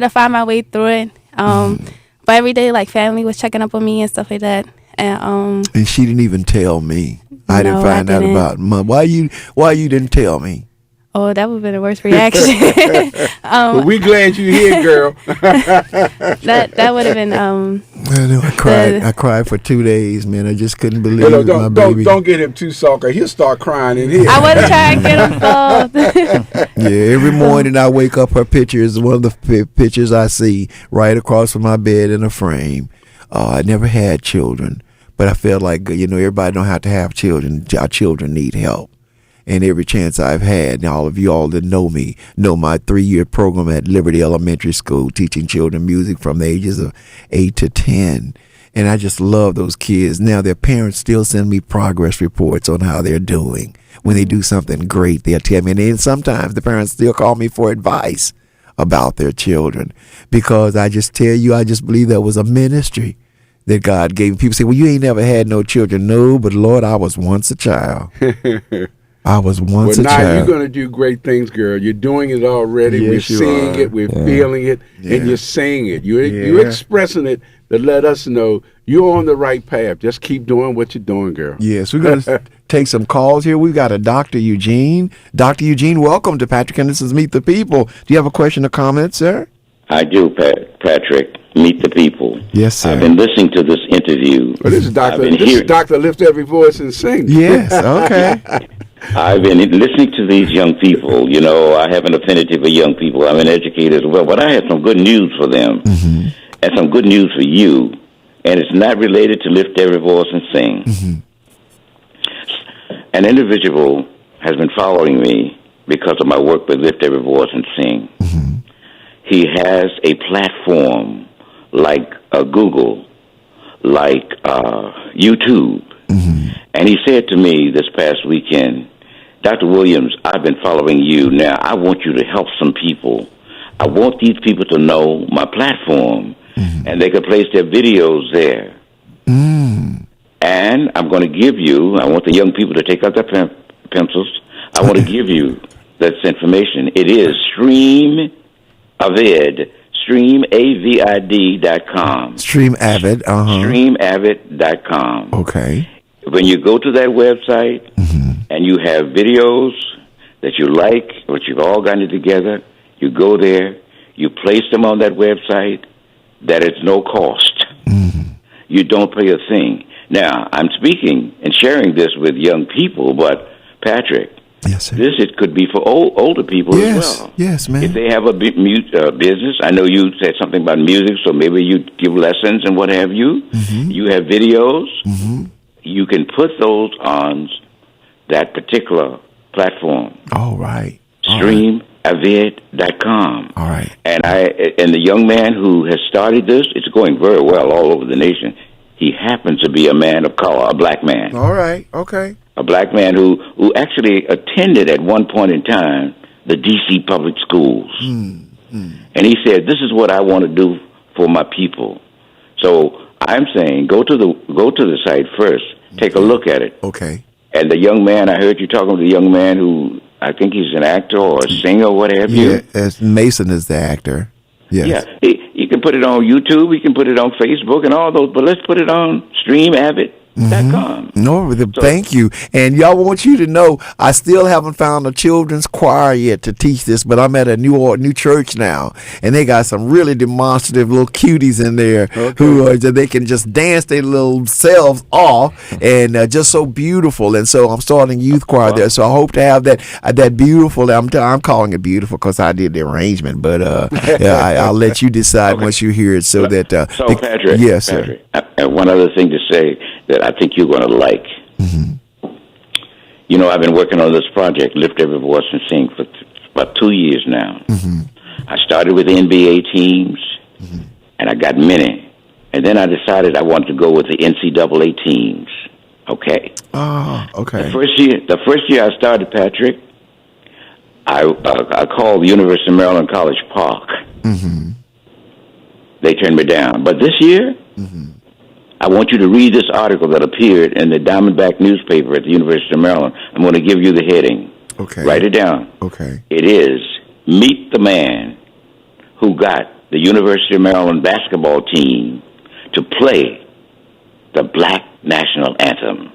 find my way through it. But every day, family was checking up on me and stuff like that. And she didn't even tell me. I didn't find out about Mom. Why you didn't tell me? Oh, that would have been the worst reaction. Well, we glad you're here, girl. that would have been. I know. I cried for 2 days, man. I just couldn't believe my baby. Don't get him too soft. He'll start crying in here. I wasn't trying to get him soft. Yeah, every morning I wake up, her picture is one of the pictures I see right across from my bed in a frame. I never had children, but I felt like everybody don't have to have children. Our children need help. And every chance I've had, and all of you all that know me, know my 3-year program at Liberty Elementary School, teaching children music from the ages of 8 to 10. And I just love those kids. Now their parents still send me progress reports on how they're doing. When they do something great, they'll tell me. And then sometimes the parents still call me for advice about their children. Because I just tell you, I just believe that was a ministry that God gave. People say, well, you ain't never had no children. No, but Lord, I was once a child. I was once a now child. You're going to do great things, girl. You're doing it already. Yes, We're you seeing are. it. We're feeling it. Yeah. And you're saying it. You're expressing it to let us know you're on the right path. Just keep doing what you're doing, girl. Yes, we're going to take some calls here. We've got a Dr. Eugene. Dr. Eugene, welcome to Patrick Henderson's Meet the People. Do you have a question or comment, sir? I do, Patrick. Meet the People. Yes, sir. I've been listening to this interview. Well, this is Dr. Lift Every Voice and Sing. Yes, okay. I've been listening to these young people. You know, I have an affinity for young people. I'm an educator as well, but I have some good news for them and some good news for you. And it's not related to Lift Every Voice and Sing. An individual has been following me because of my work with Lift Every Voice and Sing. He has a platform like Google, like YouTube. And he said to me this past weekend, Dr. Williams, I've been following you. Now, I want you to help some people. I want these people to know my platform, and they can place their videos there. And I'm going to give you, I want the young people to take out their pencils. I want to give you this information. It is StreamAvid, StreamAvid.com. StreamAvid, StreamAvid.com. Okay. When you go to that website and you have videos that you like, what you've all gotten together, you go there, you place them on that website, that it's no cost. You don't pay a thing. Now, I'm speaking and sharing this with young people, but Patrick, yes, sir. It could be for older people as well. Yes, man. If they have a business, I know you said something about music, so maybe you give lessons and what have you. You have videos. You can put those on that particular platform. All right. StreamAvid.com. All right. And the young man who has started this, it's going very well all over the nation. He happens to be a man of color, a black man. All right. Okay. A black man who actually attended at one point in time the D.C. public schools. And he said, this is what I want to do for my people. So I'm saying go to the site first. Take a look at it. Okay. And the young man, I heard you talking to the young man who, I think he's an actor or a singer, what have you. Yeah, Mason is the actor. Yes. Yeah, you can put it on YouTube, you can put it on Facebook and all those, but let's put it on StreamAvid.com. No, thank you. And y'all want you to know, I still haven't found a children's choir yet to teach this, but I'm at a new church now, and they got some really demonstrative little cuties in there who they can just dance their little selves off, and just so beautiful. And so I'm starting youth choir there. So I hope to have that beautiful. I'm calling it beautiful because I did the arrangement, but I'll let you decide once you hear it. So Patrick, yes, Patrick, sir. One other thing to say that I think you're going to like. You know, I've been working on this project, Lift Every Voice and Sing, for about 2 years now. I started with the NBA teams, and I got many. And then I decided I wanted to go with the NCAA teams. Okay. Oh, okay. The first year I started, Patrick, I called the University of Maryland College Park. They turned me down. But this year, I want you to read this article that appeared in the Diamondback newspaper at the University of Maryland. I'm going to give you the heading. Okay. Write it down. Okay. It is, Meet the Man Who Got the University of Maryland basketball team to play the Black National Anthem.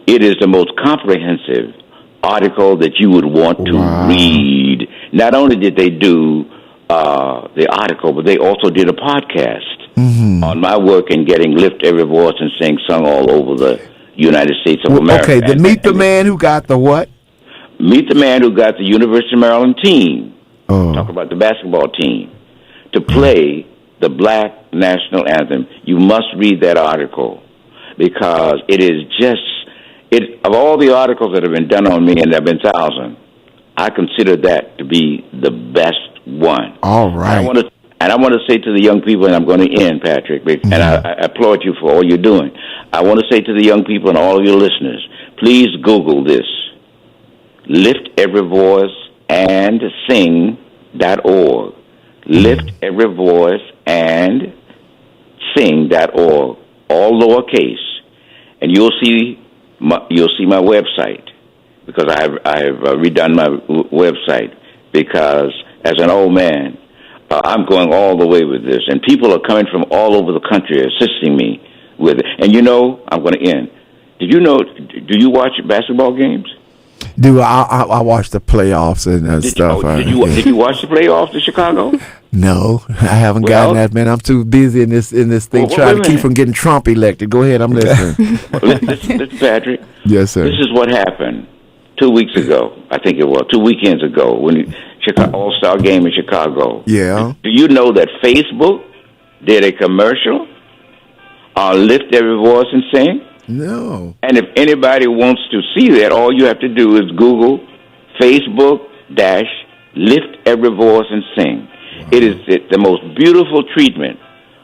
It is the most comprehensive article that you would want to read. Not only did they do the article, but they also did a podcast on my work in getting Lift Every Voice and Sing sung all over the United States of America. Okay, Meet the Man Who Got the what? Meet the Man Who Got the University of Maryland team. Talk about the basketball team to play the Black National Anthem. You must read that article because it is just of all the articles that have been done on me, and there have been thousands, I consider that to be the best one. All right. And I want to say to the young people, and I'm going to end, Patrick, and I applaud you for all you're doing. I want to say to the young people and all of your listeners, please Google this. Lift Every Voice and Sing.org. Lift Every Voice and Sing.org. All lowercase. And you'll see my website, because I have redone my website, because as an old man, I'm going all the way with this, and people are coming from all over the country assisting me with it. And you know, I'm going to end. Do you watch basketball games? I watch the playoffs and stuff. Did you watch the playoffs in Chicago? No, I haven't gotten that, man. I'm too busy in this thing trying to keep from getting Trump elected. Go ahead, I'm listening. Listen, Patrick. Yes, sir. This is what happened. 2 weeks ago. I think it was 2 weekends ago when Chicago All-Star game in Chicago. Yeah. Do you know that Facebook did a commercial on Lift Every Voice and Sing? No. And if anybody wants to see that, all you have to do is Google Facebook-Lift Every Voice and Sing. Wow. It is the most beautiful treatment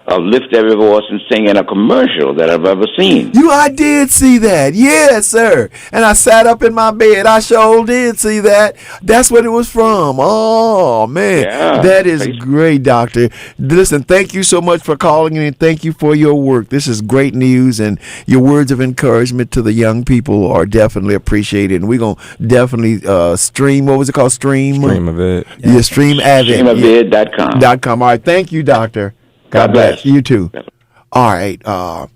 of Lift Every Voice and Sing in a commercial that I've ever seen. I did see that. Yes, sir. And I sat up in my bed. I sure did see that. That's what it was from. Oh, man. Yeah, that is great, Doctor. Listen, thank you so much for calling in, and thank you for your work. This is great news, and your words of encouragement to the young people are definitely appreciated. And we're going to definitely stream, what was it called? Stream of it. Yeah, Stream Avid. Streamavid.com. .com. All right. Thank you, Doctor. God bless. You too. All right. I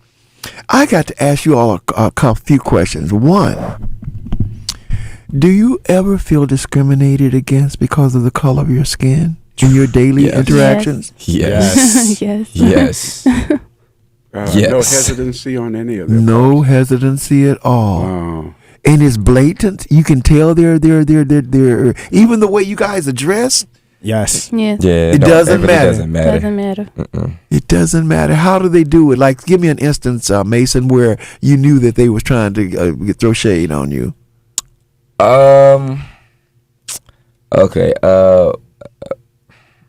got to ask you all a few questions. One, do you ever feel discriminated against because of the color of your skin in your daily interactions? Yes. Yes. Yes. No hesitancy on any of that. No hesitancy at all. Wow. And it's blatant. You can tell they're even the way you guys are dressed. Yes. Yes. Yeah. It doesn't matter. Doesn't matter. It doesn't matter. How do they do it? Like, give me an instance, Mason, where you knew that they was trying to throw shade on you. Okay.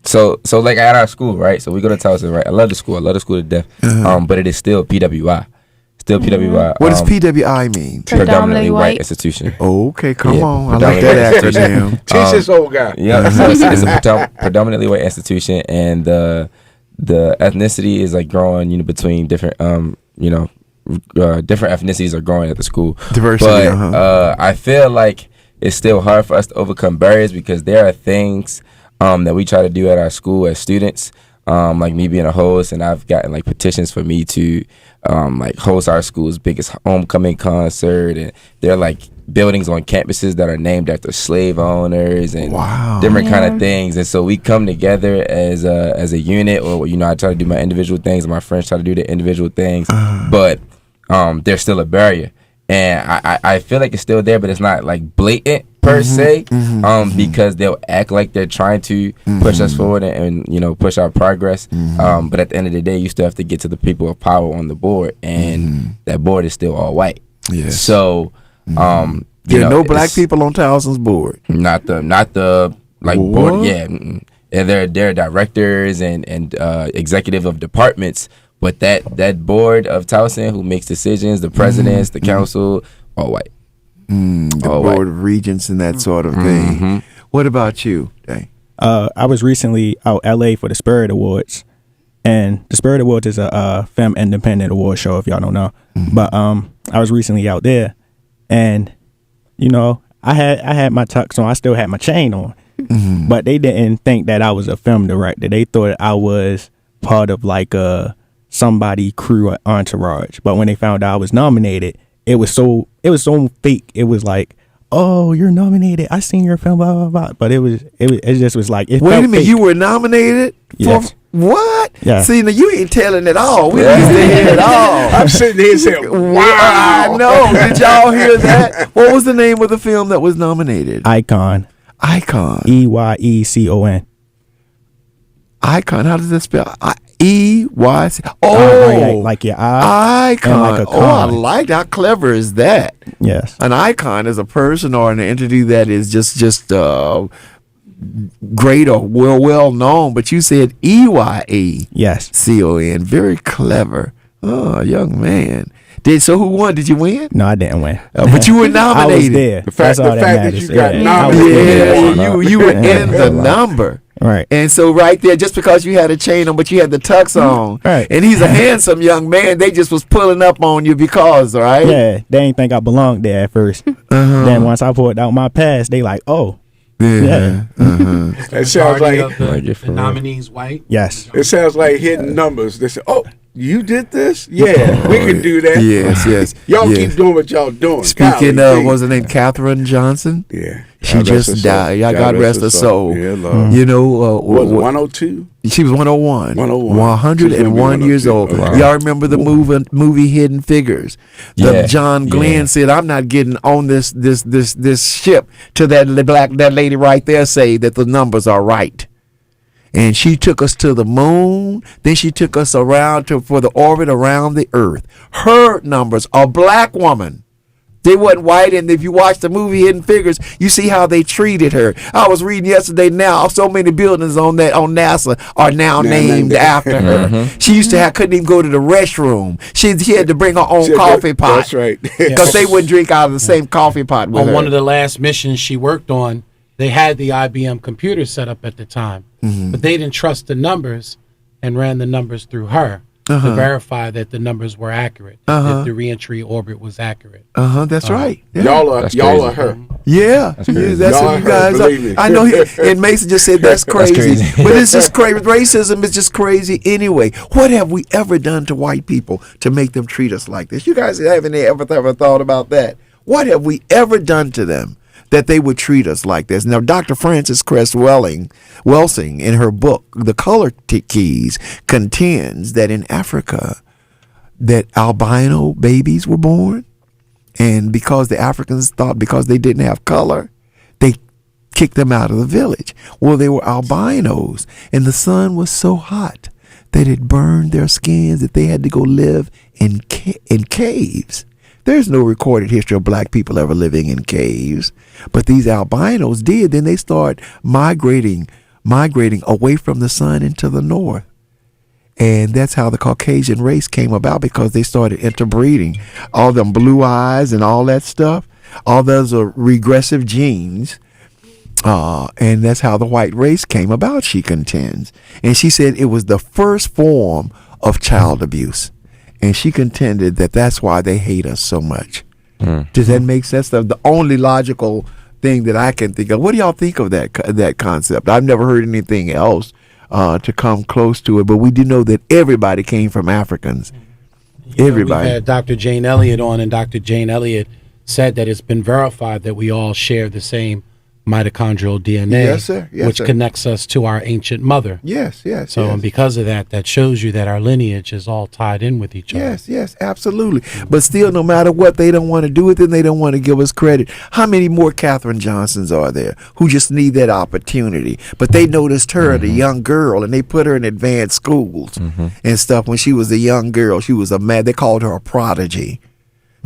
So like at our school, right? So we go to Towson, right? I love the school. I love the school to death. But it is still PWI. Still PWI. What does PWI mean? Predominantly white institution. Okay, come on. I like that acronym. Teach this old guy. Yeah, so it's a predominantly white institution, and the ethnicity is like growing, between different different ethnicities are growing at the school. Diversity. But I feel like it's still hard for us to overcome barriers because there are things that we try to do at our school as students. Like me being a host, and I've gotten like petitions for me to like host our school's biggest homecoming concert, and there are like buildings on campuses that are named after slave owners and different kind of things. And so we come together as a unit, or I try to do my individual things, and my friends try to do their individual things, but there's still a barrier, and I feel like it's still there, but it's not like blatant per se, because they'll act like they're trying to push us forward and push our progress. But at the end of the day, you still have to get to the people of power on the board, and that board is still all white. Yes. So, there are no black people on Towson's board. Not the board. Yeah, and they're directors and executive of departments. But that board of Towson who makes decisions, the presidents, the council, all white. The board of regents and that sort of thing. What about you, Dang? I was recently out LA for the Spirit Awards, and the Spirit Awards is a film independent award show, if y'all don't know. But I was recently out there, and I had my tux on. I still had my chain on, but they didn't think that I was a film director. They thought I was part of like somebody crew or entourage. But when they found out I was nominated, it was so fake. It was like, oh, you're nominated. I seen your film, blah blah blah. But it just was like, it wait a minute, fake. you were nominated? Yes. For what? Yeah. See, now you ain't telling it all. We didn't hear it all. I'm sitting here saying, wow. I know. Did y'all hear that? What was the name of the film that was nominated? Icon. EYECON. Icon. How does that spell? EYC. Oh, like your eye. Icon. Like a Oh, I con. like that. How clever is that? Yes. An icon is a person or an entity that is just great or well known. But you said EYE. Yes. CON. Very clever. Oh, young man. So who won? Did you win? No, I didn't win. But you were I nominated. was there. The fact that matters. you got Yeah. nominated. Yeah, you were in the number. Right. And so right there, just because you had a chain on, but you had the tux on, Right. and he's a handsome young man, they just was pulling up on you because, right? Yeah, they didn't think I belonged there at first. Then once I pulled out my pass, they like, oh, yeah. It sounds like the nominees white. Yes. it sounds like hidden numbers. They say, oh, You did this? Yeah, we can do that. Yes. Y'all yes. keep doing what y'all doing. Speaking Golly, of, what's her name? Katherine Johnson. Yeah. She God rest her just soul. died. Yeah, God rest her soul. Yeah, Lord. You know, Was it 102? she was 101. 101. 101 years old. Okay. Y'all remember the movie Hidden Figures? Yeah. John Glenn said, "I'm not getting on this ship till that lady right there say that the numbers are right." And she took us to the moon. Then she took us around for the orbit around the earth. Her numbers, a black woman. They wasn't white, and if you watch the movie Hidden Figures, you see how they treated her. I was reading yesterday. Now, so many buildings on NASA are now named after her. She used to couldn't even go to the restroom. She had to bring her own coffee pot. That's right. Because they wouldn't drink out of the same coffee pot with her. On one of the last missions she worked on, they had the IBM computer set up at the time, but they didn't trust the numbers and ran the numbers through her to verify that the numbers were accurate, that the reentry orbit was accurate. That's right. Yeah. Y'all are her. Yeah, that's Y'all what you are guys her, believe me. are. I know, and Mason just said that's crazy. crazy. But it's just crazy. Racism is just crazy anyway. What have we ever done to white people to make them treat us like this? You guys haven't ever thought about that? What have we ever done to them that they would treat us like this? Now, Dr. Frances Cress Welsing, in her book, The Color Keys, contends that in Africa, that albino babies were born, and because the Africans thought because they didn't have color, they kicked them out of the village. Well, they were albinos, and the sun was so hot that it burned their skins that they had to go live in caves. There's no recorded history of black people ever living in caves, but these albinos did. Then they start migrating away from the sun into the north. And that's how the Caucasian race came about, because they started interbreeding. All them blue eyes and all that stuff, all those are regressive genes. And that's how the white race came about, she contends. And she said it was the first form of child abuse. And she contended that that's why they hate us so much. Does that make sense? The only logical thing that I can think of. What do y'all think of that concept? I've never heard anything else to come close to it, but we do know that everybody came from Africans. Everybody. We had Dr. Jane Elliott on, and Dr. Jane Elliott said that it's been verified that we all share the same mitochondrial DNA, Yes, sir. Yes, which sir. connects us to our ancient mother. Yes. So, and because of that, that shows you that our lineage is all tied in with each other. Yes, absolutely. But still, no matter what, they don't want to do it, and they don't want to give us credit. How many more Katherine Johnsons are there who just need that opportunity? But they noticed her, the young girl, and they put her in advanced schools and stuff. When she was a young girl, she was they called her a prodigy,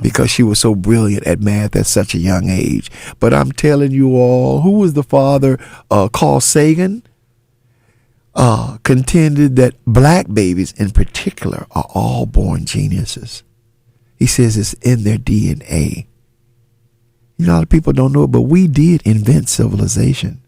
because she was so brilliant at math at such a young age. But I'm telling you all, who was the father? Carl Sagan contended that black babies in particular are all born geniuses. He says it's in their DNA. You know, a lot of people don't know it, but we did invent civilization.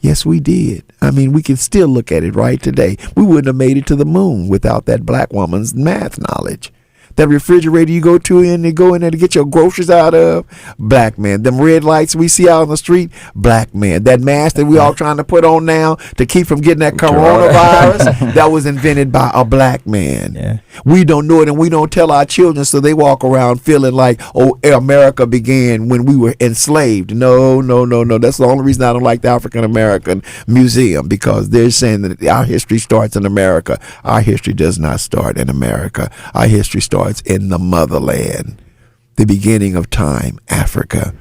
Yes, we did. I mean, we can still look at it right today. We wouldn't have made it to the moon without that black woman's math knowledge. That refrigerator you go to and go in there to get your groceries out of, black man. Them red lights we see out on the street, black man. That mask that we all trying to put on now to keep from getting that coronavirus, that was invented by a black man. Yeah. We don't know it, and we don't tell our children, so they walk around feeling like, oh, America began when we were enslaved. No. That's the only reason I don't like the African American Museum, because they're saying that our history starts in America. Our history does not start in America. Our history starts in the motherland, the beginning of time, Africa.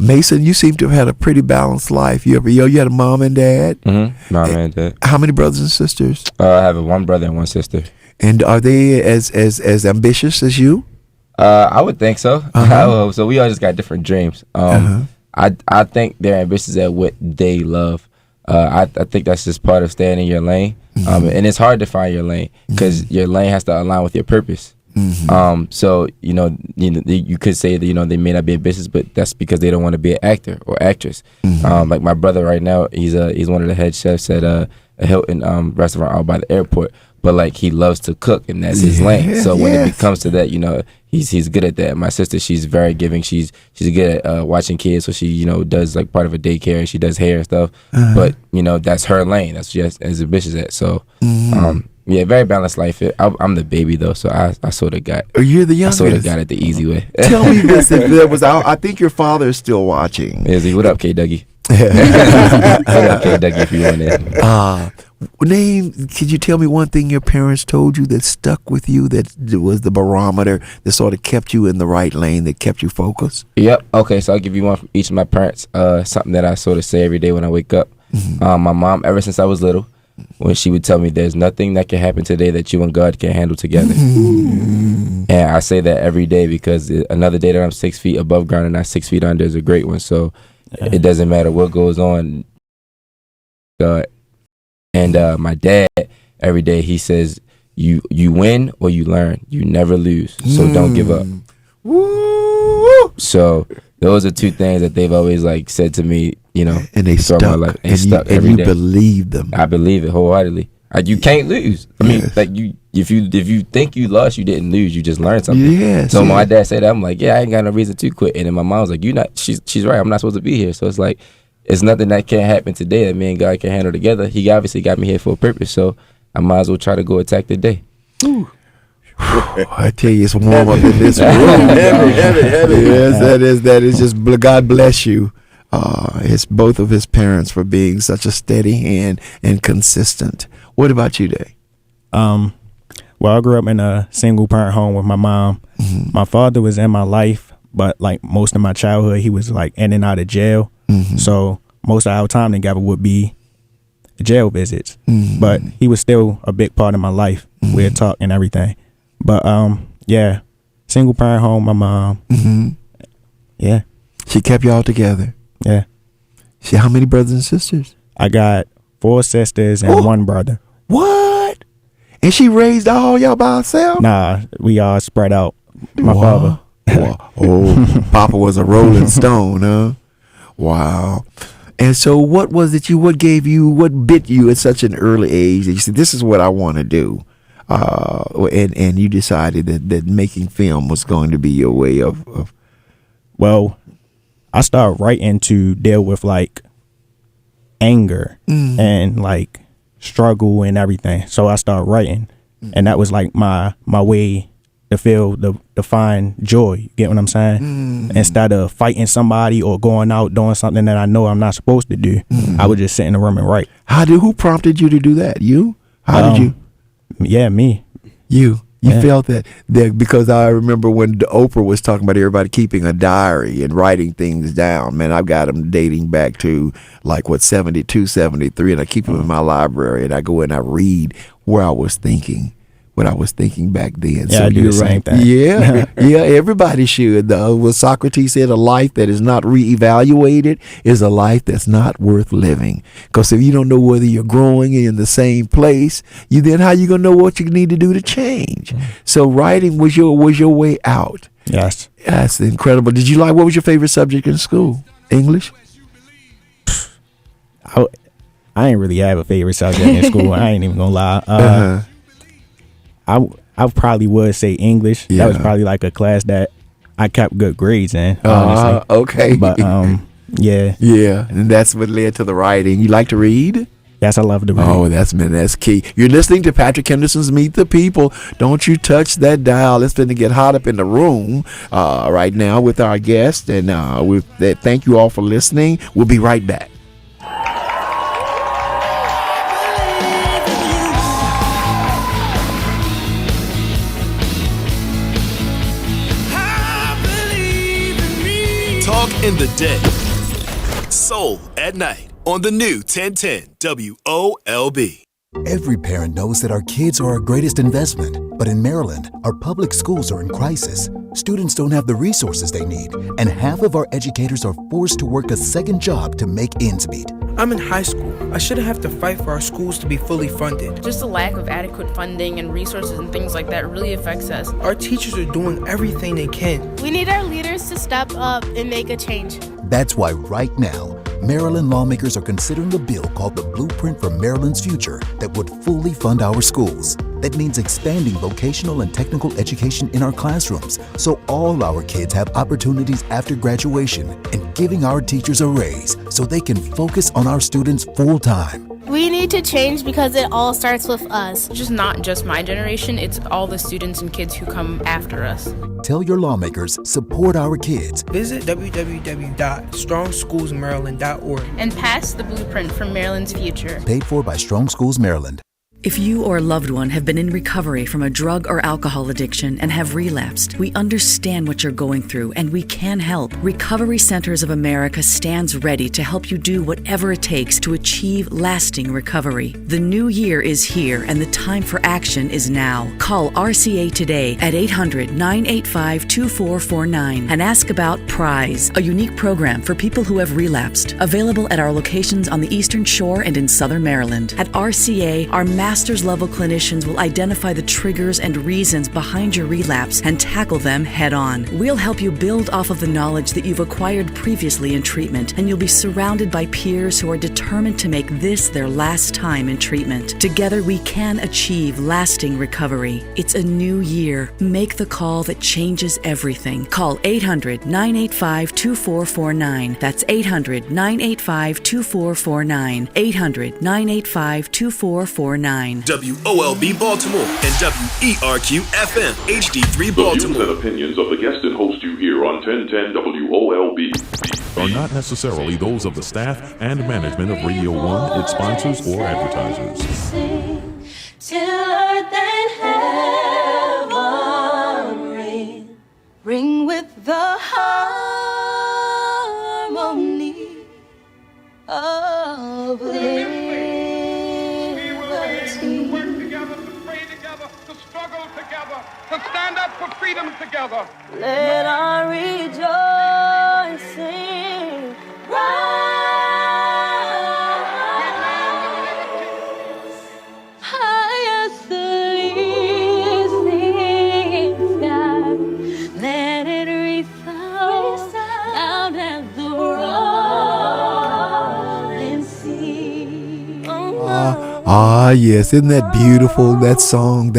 Mason, you seem to have had a pretty balanced life. You had a mom and dad? Mom and dad. How many brothers and sisters? I have one brother and one sister. And are they as ambitious as you? I would think so. So we all just got different dreams. I think they're ambitious at what they love. I think that's just part of staying in your lane. And it's hard to find your lane, because your lane has to align with your purpose. So you could say that they may not be ambitious, but that's because they don't want to be an actor or actress. Like my brother right now, he's one of the head chefs at a Hilton restaurant out by the airport. but like he loves to cook, and that's his lane. So when it yes. comes to that, you know, he's good at that. My sister, she's very giving. She's good at watching kids, so she, you know, does like part of a daycare, and she does hair and stuff. But you know, that's her lane. That's just as ambitious at. So yeah, very balanced life. I'm the baby though, so I sort of got. Oh, you're the I youngest. sort of got it the easy way. Tell me this: if there was, I think your father is still watching. Is he? What up, K Dougie? What up, K Dougie? If you want it. Could you tell me one thing your parents told you that stuck with you, that was the barometer that sort of kept you in the right lane, that kept you focused? Yep. Okay, so I'll give you one from each of my parents. Something that I sort of say every day when I wake up. My mom, ever since I was little, when she would tell me there's nothing that can happen today that you and God can handle together. And I say that every day because another day that I'm 6 feet above ground and not 6 feet under is a great one. So it doesn't matter what goes on. God. And my dad, every day he says, you win or you learn. You never lose. So don't give up. Woo! So those are two things that they've always like said to me, you know, And they throughout stuck. my life. And Stuck you, every you day. believe them. I believe it wholeheartedly. You can't lose. I mean, Yes. like if you think you lost, you didn't lose. You just learned something. Yes, So yes. my dad said that, I'm like, yeah, I ain't got no reason to quit. And then my mom was like, you not. She's right. I'm not supposed to be here. So it's like, it's nothing that can't happen today that me and God can handle together. He obviously got me here for a purpose. So I might as well try to go attack the day. I tell you, it's warm up in this room. Heavy. Yes, that is just. God bless you. It's both of his parents for being such a steady hand and consistent. What about you, Day? Well, I grew up in a single parent home with my mom. My father was in my life, but like most of my childhood, he was like in and out of jail. So most of our time together would be jail visits. But he was still a big part of my life. We'd talk and everything. But yeah, single parent home, my mom. Yeah, She kept y'all together. yeah. She, how many brothers and sisters? I got 4 sisters and 1 brother. What? And she raised all y'all by herself? Nah, we all spread out. My father. Wow. Oh, Papa was a rolling stone, huh? Wow. And so what bit you at such an early age that you said, this is what I want to do? And you decided that making film was going to be your way of Well, I started writing to deal with like anger and like struggle and everything. So I started writing, and that was like my way to feel to find joy. You get what I'm saying? Instead of fighting somebody or going out doing something that I know I'm not supposed to do, I would just sit in the room and write. who prompted you to do that? You? How did you? Yeah, me. You Yeah. felt that because I remember when Oprah was talking about everybody keeping a diary and writing things down. Man, I've got them dating back to like 72, 73, and I keep them in my library, and I go and I read where I was thinking. What I was thinking back then. Yeah, I do you're the same right. thing. Yeah, yeah, everybody should. Well, Socrates said a life that is not reevaluated is a life that's not worth living. Because if you don't know whether you're growing in the same place, then how you gonna know what you need to do to change? So writing was your way out. Yes. That's incredible. What was your favorite subject in school? English? I ain't really have a favorite subject in school. I ain't even gonna lie. I probably would say English. Yeah. That was probably like a class that I kept good grades in. Honestly. Okay. But yeah. Yeah, and that's what led to the writing. You like to read? Yes, I love to read. Oh, that's key. You're listening to Patrick Henderson's Meet the People. Don't you touch that dial. It's going to get hot up in the room right now with our guest. And thank you all for listening. We'll be right back. Talk in the day. Soul at night on the new 1010 WOLB. Every parent knows that our kids are our greatest investment. But in Maryland, our public schools are in crisis. Students don't have the resources they need, and half of our educators are forced to work a second job to make ends meet. I'm in high school. I shouldn't have to fight for our schools to be fully funded. Just the lack of adequate funding and resources and things like that really affects us. Our teachers are doing everything they can. We need our leaders to step up and make a change. That's why right now, Maryland lawmakers are considering a bill called the Blueprint for Maryland's Future that would fully fund our schools. That means expanding vocational and technical education in our classrooms so all our kids have opportunities after graduation, and giving our teachers a raise so they can focus on our students full time. We need to change because it all starts with us. It's just not just my generation, it's all the students and kids who come after us. Tell your lawmakers, support our kids. Visit www.strongschoolsmaryland.org And pass the blueprint for Maryland's future. Paid for by Strong Schools Maryland. If you or a loved one have been in recovery from a drug or alcohol addiction and have relapsed, we understand what you're going through and we can help. Recovery Centers of America stands ready to help you do whatever it takes to achieve lasting recovery. The new year is here and the time for action is now. Call RCA today at 800-985-2449 and ask about Prize, a unique program for people who have relapsed. Available at our locations on the Eastern Shore and in Southern Maryland. At RCA, our master's level clinicians will identify the triggers and reasons behind your relapse and tackle them head on. We'll help you build off of the knowledge that you've acquired previously in treatment, and you'll be surrounded by peers who are determined to make this their last time in treatment. Together we can achieve lasting recovery. It's a new year. Make the call that changes everything. Call 800-985-2449. That's 800-985-2449. 800-985-2449. WOLB Baltimore and WERQ FM HD3 Baltimore. The views and opinions of the guest and host you hear on 1010 WOLB are not necessarily those of the staff and management of Radio 1, its sponsors, or advertisers. Till earth and heaven ring with the harmony of liberty. To stand up for freedom together. Let our rejoicing rise high as the listening sky. Let it resound loud as the rolling sea. Yes, isn't that beautiful? That song.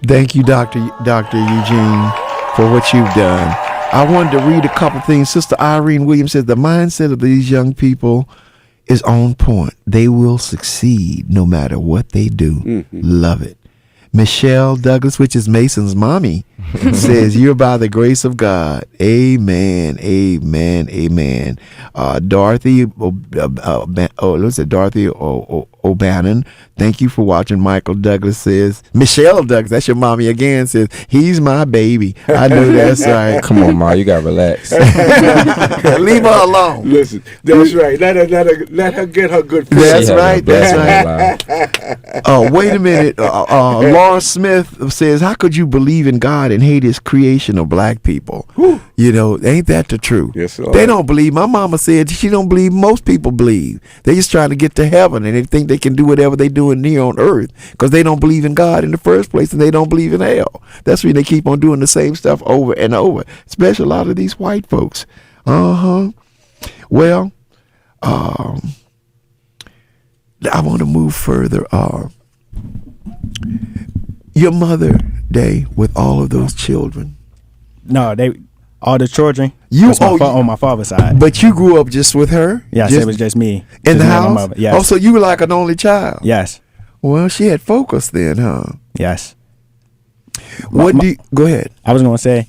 Thank you, Dr. Eugene, for what you've done. I wanted to read a couple things. Sister Irene Williams says the mindset of these young people is on point. They will succeed no matter what they do. Mm-hmm. Love it. Michelle Douglas, which is Mason's mommy, says, you're by the grace of God. Amen, amen, amen. Dorothy O'Bannon, thank you for watching. Michael Douglas says, Michelle Douglas, that's your mommy again, says, he's my baby. I know that's right. Come on, Ma, you got to relax. Leave her alone. Listen, that's right. Let her get her good food. That's right. Oh, wait a minute. Laura Smith says, how could you believe in God and hate his creation of black people? Whew. You know, ain't that the truth? Yes, sir. They don't believe. My mama said she don't believe most people believe. They just trying to get to heaven, and they think they can do whatever they doing here on earth because they don't believe in God in the first place, and they don't believe in hell. That's when they keep on doing the same stuff over and over, especially a lot of these white folks. Well, I want to move further. Your mother, Day, with all of those children. No, all the children. On my father's side. But you grew up just with her? Yes, it was just me. In the house? My mother. Yes. Oh, so you were like an only child? Yes. Well, she had focus then, huh? Yes. Go ahead. I was going to say,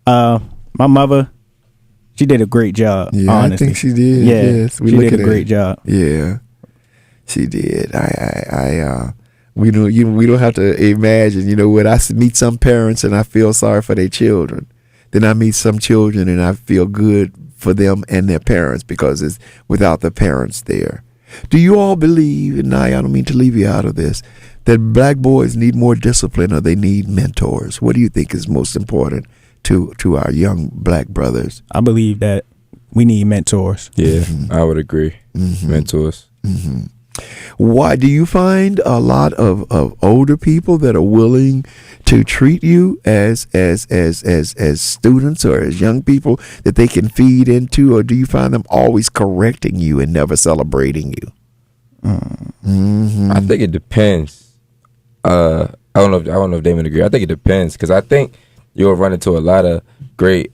my mother, she did a great job. Yeah, honestly. I think she did. Yeah, yes, she did a great job. Yeah, she did. We don't have to imagine. You know what? I meet some parents and I feel sorry for their children. Then I meet some children and I feel good for them and their parents because it's without the parents there. Do you all believe, and I don't mean to leave you out of this, that black boys need more discipline or they need mentors? What do you think is most important to our young black brothers? I believe that we need mentors. Yeah, I would agree. Mm-hmm. Mentors. Mm-hmm. Why do you find a lot of older people that are willing to treat you as students or as young people that they can feed into, or do you find them always correcting you and never celebrating you? I think it depends I don't know if Damon agree. I think it depends, because I think you'll run into a lot of great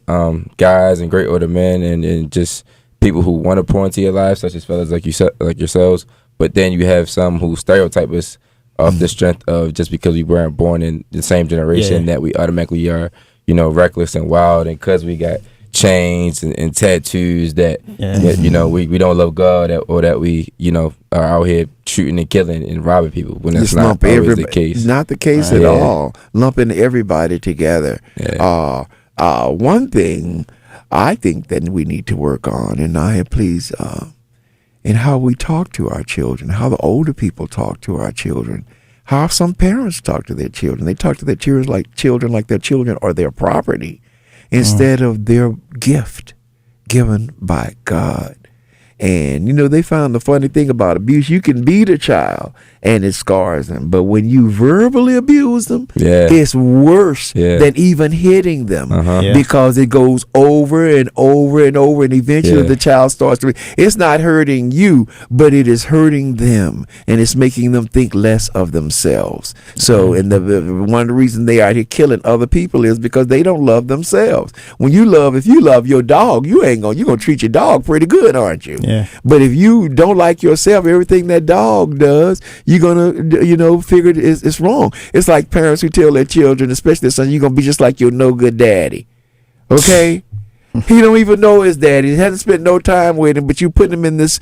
guys and great older men and just people who want to pour into your life, such as fellas like yourselves. But then you have some who stereotype us off the strength of just because we weren't born in the same generation that we automatically are, reckless and wild, and because we got chains and tattoos that we don't love God, or that we are out here shooting and killing and robbing people, when that's not always the case. Not the case at all. Lumping everybody together. One thing I think that we need to work on, and please, in how we talk to our children, how the older people talk to our children, how some parents talk to their children. They talk to their children like their children are their property, instead of their gift given by God. And, they found the funny thing about abuse. You can beat a child and it scars them. But when you verbally abuse them, it's worse than even hitting them, because it goes over and over and over. And eventually the child starts to, it's not hurting you, but it is hurting them. And it's making them think less of themselves. So, and one of the reasons they are here killing other people is because they don't love themselves. If you love your dog, you're going to treat your dog pretty good, aren't you? Yeah. But if you don't like yourself, everything that dog does, you're gonna, figure it's wrong. It's like parents who tell their children, especially their son, you're gonna be just like your no good daddy. Okay? He don't even know his daddy. He hasn't spent no time with him, but you put him in this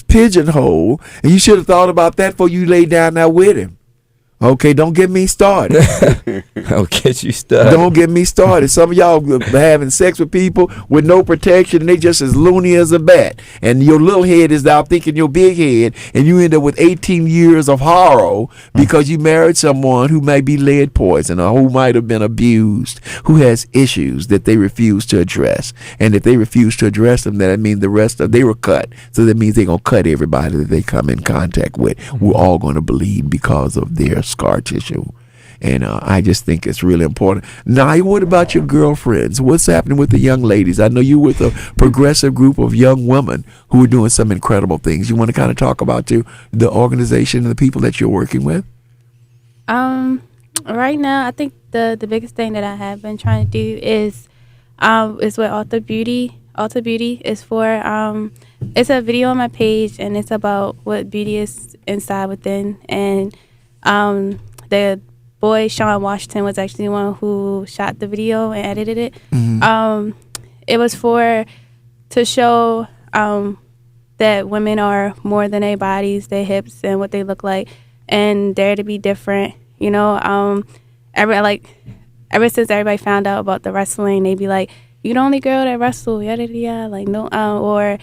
pigeonhole, and you should have thought about that before you lay down there with him. Okay, don't get me started. I'll get you started. Don't get me started. Some of y'all having sex with people with no protection, and they just as loony as a bat. And your little head is out thinking your big head, and you end up with 18 years of horror because you married someone who may be lead poison, or who might have been abused, who has issues that they refuse to address. And if they refuse to address them, that means they were cut. So that means they're going to cut everybody that they come in contact with. We're all going to bleed because of their scar tissue. And I just think it's really important. Now, what about your girlfriends? What's happening with the young ladies? I know you're with a progressive group of young women who are doing some incredible things. You want to kind of talk about the organization and the people that you're working with? Right now, I think the biggest thing that I have been trying to do is with Alta Beauty. Alta Beauty is for it's a video on my page, and it's about what beauty is inside within. And the boy Sean Washington was actually the one who shot the video and edited it. It was to show that women are more than their bodies, their hips, and what they look like, and dare to be different. Ever since everybody found out about the wrestling, they be like, "You the only girl that wrestle," yada yada. Like no, or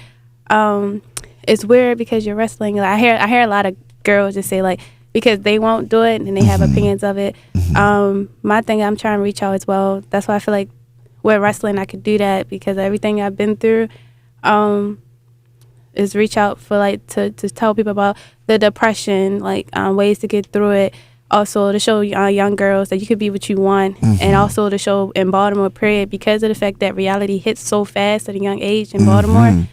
it's weird because you're wrestling. Like, I hear a lot of girls just say like, because they won't do it and they have opinions of it. My thing, I'm trying to reach out as well. That's why I feel like with wrestling I could do that, because everything I've been through is reach out for to tell people about the depression, ways to get through it. Also to show young girls that you could be what you want, and also to show in Baltimore, period, because of the fact that reality hits so fast at a young age in Baltimore,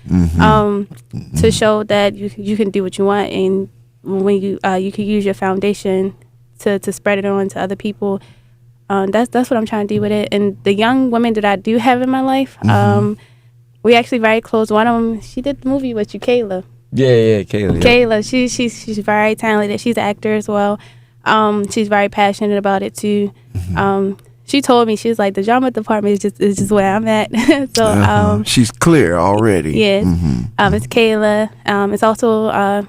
to show that you can do what you want, and when you can use your foundation to spread it on to other people. That's what I'm trying to do with it. And the young women that I do have in my life, we actually very close. One of them, she did the movie with you, Kayla. Yeah, Kayla. Kayla, she's very talented. She's an actor as well. She's very passionate about it too. She told me, she was like, the drama department is just where I'm at. So she's clear already. Yeah. It's Kayla. It's also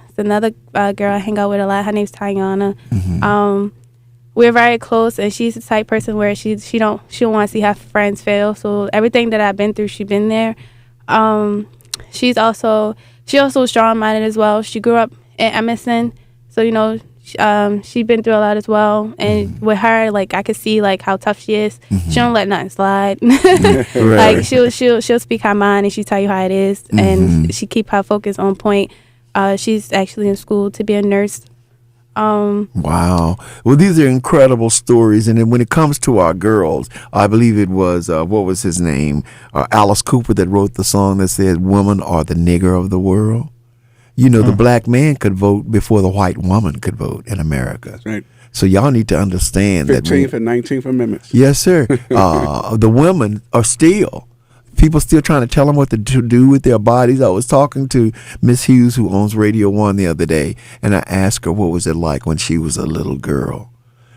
it's another girl I hang out with a lot. Her name's Tayana. We're very close, and she's the type person where she don't want to see her friends fail. So everything that I've been through, she's been there. She also strong-minded as well. She grew up in Emerson, so she's been through a lot as well. And with her, I could see how tough she is. She don't let nothing slide. Right. She'll speak her mind, and she tell you how it is, and she keep her focus on point. She's actually in school to be a nurse. Wow. Well, these are incredible stories. And then when it comes to our girls, I believe it was what was his name, Alice Cooper, that wrote the song that said, "Women are the nigger of the world." The black man could vote before the white woman could vote in America. Right. So y'all need to understand 15th and 19th Amendments. Yes, sir. The women are still. People still trying to tell them what to do with their bodies. I was talking to Miss Hughes, who owns Radio One, the other day, and I asked her what was it like when she was a little girl,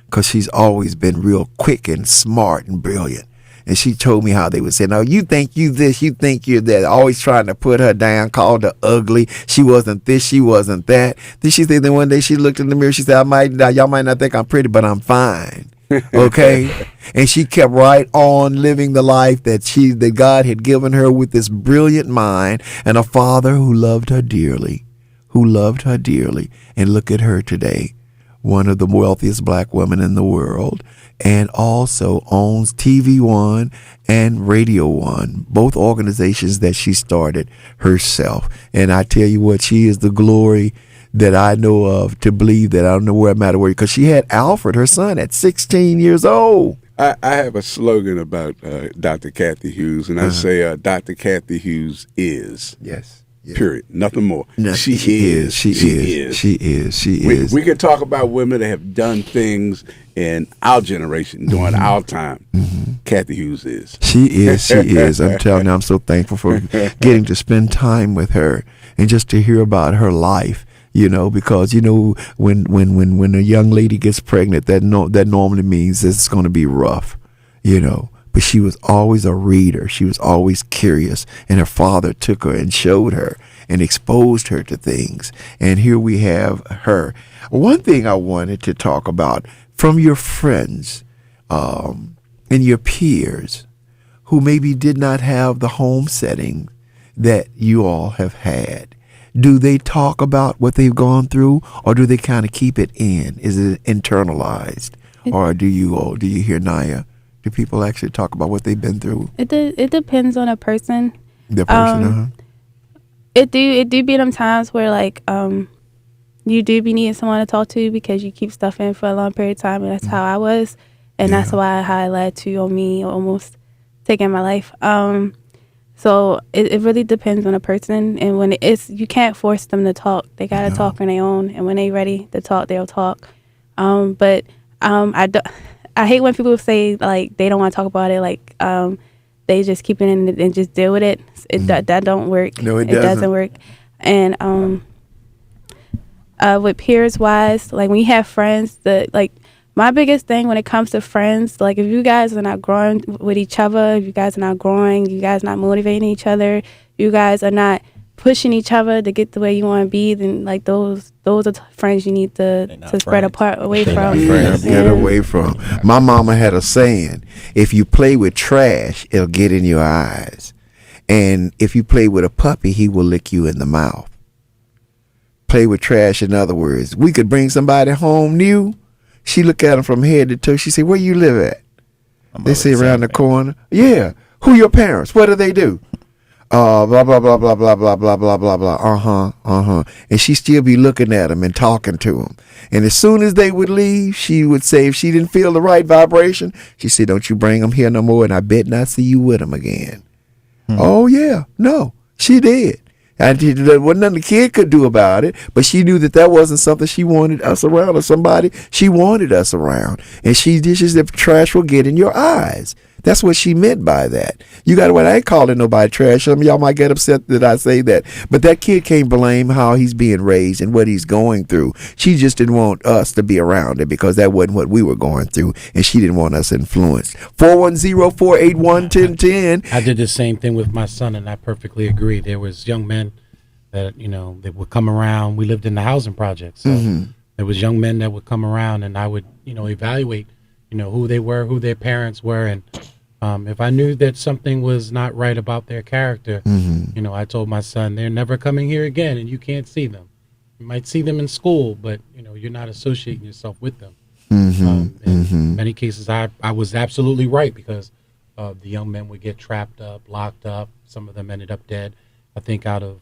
because she's always been real quick and smart and brilliant. And she told me how they would say, "No, you think you this, you think you're that." Always trying to put her down, called her ugly. She wasn't this, she wasn't that. Then she said, then one day she looked in the mirror. She said, "Y'all might not think I'm pretty, but I'm fine." Okay. And she kept right on living the life that God had given her with this brilliant mind and a father who loved her dearly, And look at her today, one of the wealthiest black women in the world, and also owns TV One and Radio One, both organizations that she started herself. And I tell you what, she is the glory that I know of to believe that I don't know where I'm at, because she had Alfred, her son, at 16 years old. I have a slogan about Dr. Kathy Hughes, and I say Dr. Kathy Hughes is. Yes. Period. Nothing more. She is. We could talk about women that have done things in our generation during our time. Kathy Hughes is. She is. I'm telling you, I'm so thankful for getting to spend time with her and just to hear about her life. Because when a young lady gets pregnant, that normally means it's going to be rough. But she was always a reader. She was always curious, and her father took her and showed her and exposed her to things. And here we have her. One thing I wanted to talk about from your friends and your peers who maybe did not have the home setting that you all have had. Do they talk about what they've gone through, or do they kind of keep it in? Is it internalized, or do you hear Naya? Do people actually talk about what they've been through? It depends on a person. The person, It do be them times where you do be needing someone to talk to because you keep stuff in for a long period of time, and that's how I was, and that's how it led to me almost taking my life. So it really depends on a person, and when you can't force them to talk. They gotta talk on their own, and when they ready to talk, they'll talk. I hate when people say they don't want to talk about it, they just keep it in and just deal with it. That don't work. No, it doesn't work. And with peers wise, when you have friends my biggest thing when it comes to friends, if you guys are not growing with each other, if you guys are not growing, you guys are not motivating each other, you guys are not pushing each other to get the way you want to be, then those are friends you need to spread apart away from. Get away from. My mama had a saying: if you play with trash, it'll get in your eyes, and if you play with a puppy, he will lick you in the mouth. Play with trash, in other words. We could bring somebody home new. She look at him from head to toe. She say, "Where you live at?" They say around the corner. Yeah. Who your parents? What do they do? Blah blah blah blah blah blah blah blah blah blah. And she still be looking at him and talking to him. And as soon as they would leave, she would say, if she didn't feel the right vibration, she said, "Don't you bring him here no more, and I bet not see you with him again." Oh yeah, no, she did. And there wasn't nothing the kid could do about it, but she knew that wasn't something she wanted us around, or somebody she wanted us around. And she dishes the trash will get in your eyes. That's what she meant by that. You got to, I ain't calling nobody trash. Some of y'all might get upset that I say that, but that kid can't blame how he's being raised and what he's going through. She just didn't want us to be around it because that wasn't what we were going through, and she didn't want us influenced. 410-481-1010. I did the same thing with my son, and I perfectly agree. There was young men that, that would come around. We lived in the housing project, so there was young men that would come around, and I would, evaluate, who they were, who their parents were, and if I knew that something was not right about their character, I told my son, they're never coming here again, and you can't see them. You might see them in school, but you're not associating yourself with them. In many cases, I was absolutely right, because the young men would get trapped up, locked up. Some of them ended up dead. I think out of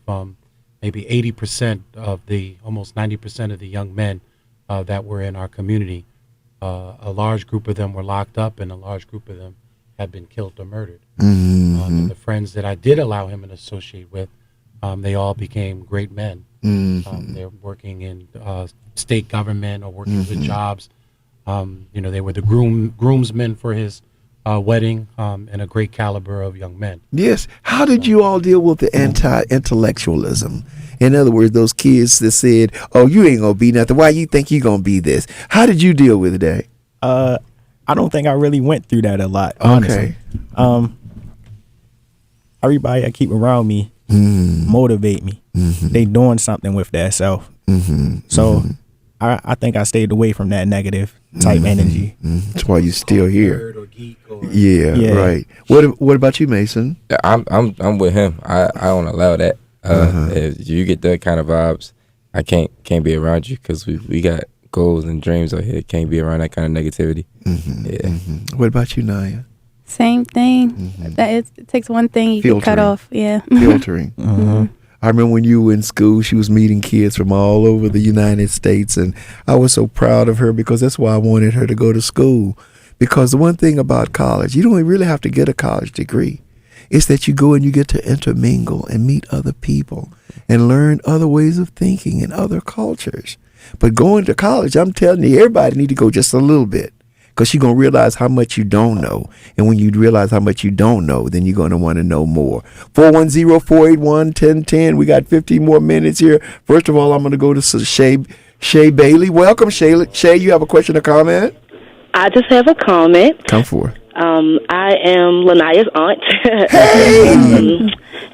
maybe 80% of almost 90% of the young men that were in our community, a large group of them were locked up, and a large group of them had been killed or murdered. And the friends that I did allow him to associate with, they all became great men. They're working in state government or working with jobs They were the groomsmen for his wedding, and a great caliber of young men. Yes. How did you all deal with the anti-intellectualism? In other words, those kids that said, "Oh, you ain't gonna be nothing. Why you think you gonna be this?" How did you deal with it, I don't think I really went through that a lot. Honestly. Okay. Everybody I keep around me motivate me. They doing something with their self. So I think I stayed away from that negative type energy. That's why you're still here. Yeah, right. What about you, Mason? I'm with him. I don't allow that. If you get that kind of vibes, I can't be around you, because we got goals and dreams out here. Can't be around that kind of negativity. What about you, Naya? Same thing. That it takes one thing you can cut off. Yeah. Filtering. I remember when you were in school, she was meeting kids from all over the United States, and I was so proud of her, because that's why I wanted her to go to school. Because the one thing about college, you don't really have to get a college degree. It's that you go and you get to intermingle and meet other people and learn other ways of thinking and other cultures. But going to college, I'm telling you, everybody need to go just a little bit, because you're going to realize how much you don't know. And when you realize how much you don't know, then you're going to want to know more. 410-481-1010. We got 15 more minutes here. First of all, I'm going to go to Shay Bailey. Welcome, Shay. Shay, you have a question or comment? I just have a comment. Come forth. I am Lanaya's aunt.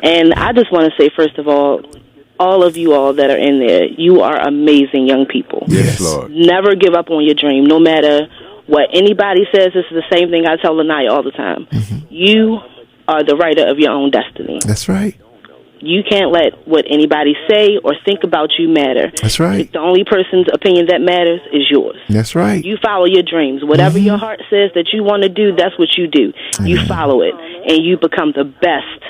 And I just want to say, first of all of you all that are in there, you are amazing young people. Yes, Lord. Never give up on your dream, no matter what anybody says. This is the same thing I tell Lanaya all the time. You are the writer of your own destiny. That's right. You can't let what anybody say or think about you matter. That's right. The only person's opinion that matters is yours. That's right. You follow your dreams. Whatever your heart says that you want to do, that's what you do. You follow it, and you become the best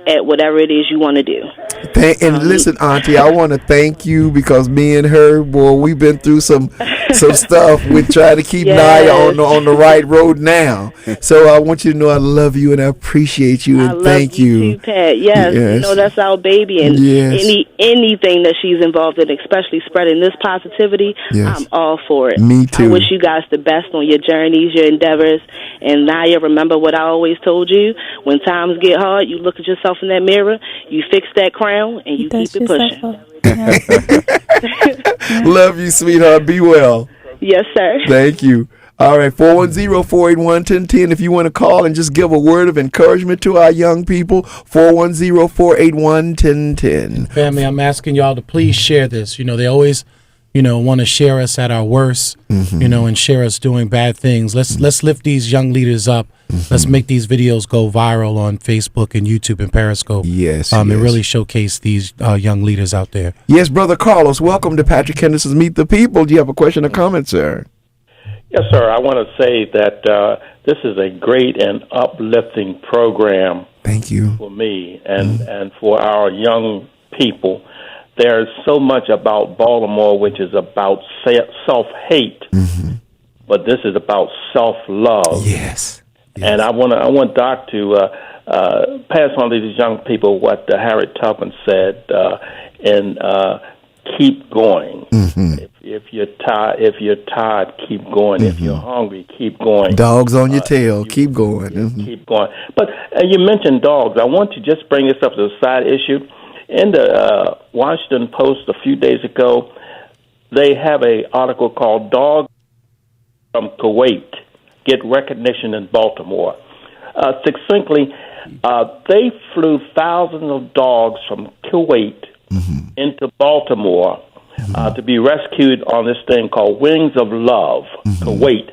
at whatever it is you want to do. And listen, Auntie, I want to thank you, because me and her, boy, we've been through some stuff with trying to keep Naya on the right road now. So I want you to know I love you and I appreciate you, and thank you. I love you too, Pat. Yes, you know that's our baby, and anything that she's involved in, especially spreading this positivity, I'm all for it. Me too. I wish you guys the best on your journeys, your endeavors. And Naya, remember what I always told you: when times get hard, you look at yourself in that mirror, you fix that crown, and you keep it pushing. Love you, sweetheart. Be well. Yes, sir. Thank you. All right, 410-481-1010. If you want to call and just give a word of encouragement to our young people, 410-481-1010. Family, I'm asking y'all to please share this. They always, want to share us at our worst, and share us doing bad things. Let's lift these young leaders up. Let's make these videos go viral on Facebook and YouTube and Periscope. Yes. And really showcase these young leaders out there. Yes, Brother Carlos, welcome to Patrick Henderson's Meet the People. Do you have a question or comment, sir? Yes, sir. I want to say that this is a great and uplifting program. Thank you. For me and for our young people. There's so much about Baltimore which is about self-hate, but this is about self-love. Yes. And I want Doc to pass on to these young people what Harriet Tubman said, and keep going. If you're tired, keep going. If you're hungry, keep going. Dogs on your tail, keep going. Keep going. But you mentioned dogs. I want to just bring this up as a side issue. In the Washington Post a few days ago, they have an article called "Dogs from Kuwait Get Recognition in Baltimore." Succinctly, they flew thousands of dogs from Kuwait into Baltimore to be rescued on this thing called Wings of Love, Kuwait.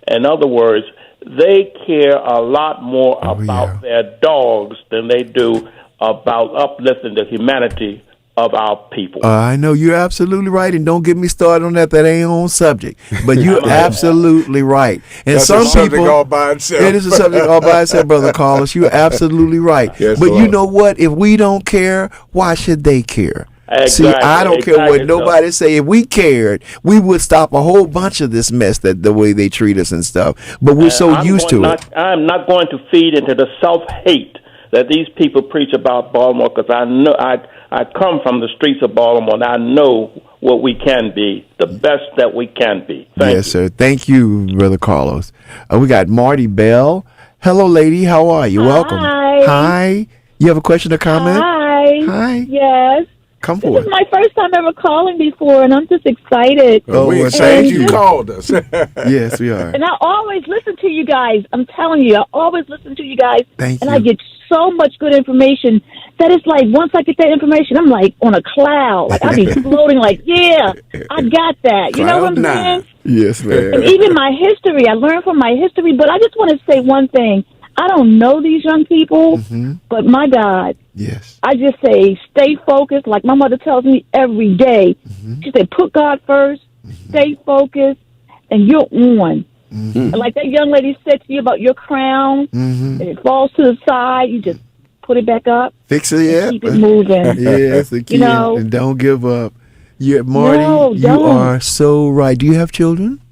In other words, they care a lot more about their dogs than they do about uplifting the humanity of our people. I know you're absolutely right, and don't get me started on that. That ain't on subject, but you're absolutely right. And that's some a subject people, all by itself. It is a subject all by itself, Brother Carlos. You're absolutely right. Yes, but Lord. you know what? If we don't care, why should they care? Exactly, See, I don't care what nobody say. If we cared, we would stop a whole bunch of this mess, that the way they treat us and stuff. But we're so used to it. I'm not going to feed into the self-hate that these people preach about Baltimore, because I know I come from the streets of Baltimore, and I know what we can be, the best that we can be. Thank you. Sir. Thank you, Brother Carlos. We got Marty Bell. Hello, lady. How are you? Welcome. Hi. You have a question or comment? Hi. Yes. Come This forward. is my first time ever calling before, and I'm just excited. We're excited you called us. Yes, we are. And I always listen to you guys. I'm telling you, I always listen to you guys. Thank and you. I get so much good information that it's like once I get that information, I'm like on a cloud. Like I be floating like, yeah, I got that. You know what I'm saying? Yes, And ma'am. even my history, I learned from my history. But I just want to say one thing. I don't know these young people, but my God, yes, I just say stay focused. Like my mother tells me every day. She said, put God first, stay focused, and you're on. And like that young lady said to you about your crown, and it falls to the side, you just put it back up. Fix it, yeah. Keep it moving. Yes, the key. You know? And don't give up. Yeah, Marty, No, you don't. are so right. Do you have children?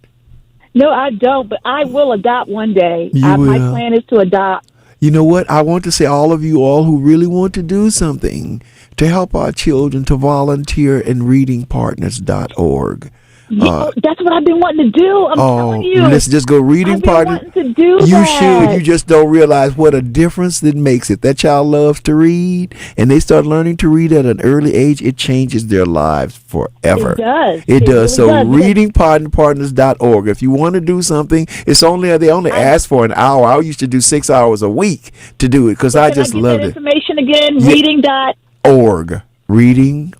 No, I don't, but I will adopt one day. You My will. plan is to adopt. You know what? I want to say all of you all who really want to do something to help our children to volunteer in readingpartners.org. That's what I've been wanting to do. I'm telling you. Let's just go reading I've been partner. wanting to do You that. should. You just don't realize what a difference it makes. If that child loves to read and they start learning to read at an early age, it changes their lives forever. It does. It does. Really So does. readingpartners.org. If you want to do something, they only ask for an hour. I used to do 6 hours a week to do it because I just loved it. Information again, Yeah. reading.org. Reading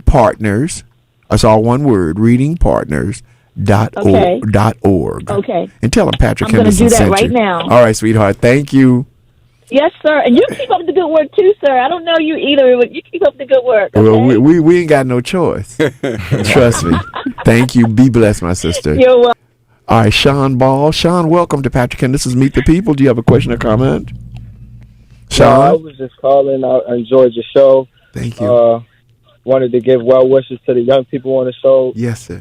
Partners. That's all one word. Readingpartners.org. Okay. And tell them Patrick I'm gonna Henderson do that sent right you. now. All right, sweetheart. Thank you. Yes, sir. And you keep up the good work too, sir. I don't know you either, but you keep up the good work. Well, Okay? we ain't got no choice. Trust me. Thank you. Be blessed, my sister. You're welcome. All right, Sean Ball. Sean, welcome to Patrick Henderson's Meet the People. Do you have a question or comment? Sean? I was just calling. I enjoyed your show. Thank you. Wanted to give well wishes to the young people on the show. Yes, sir.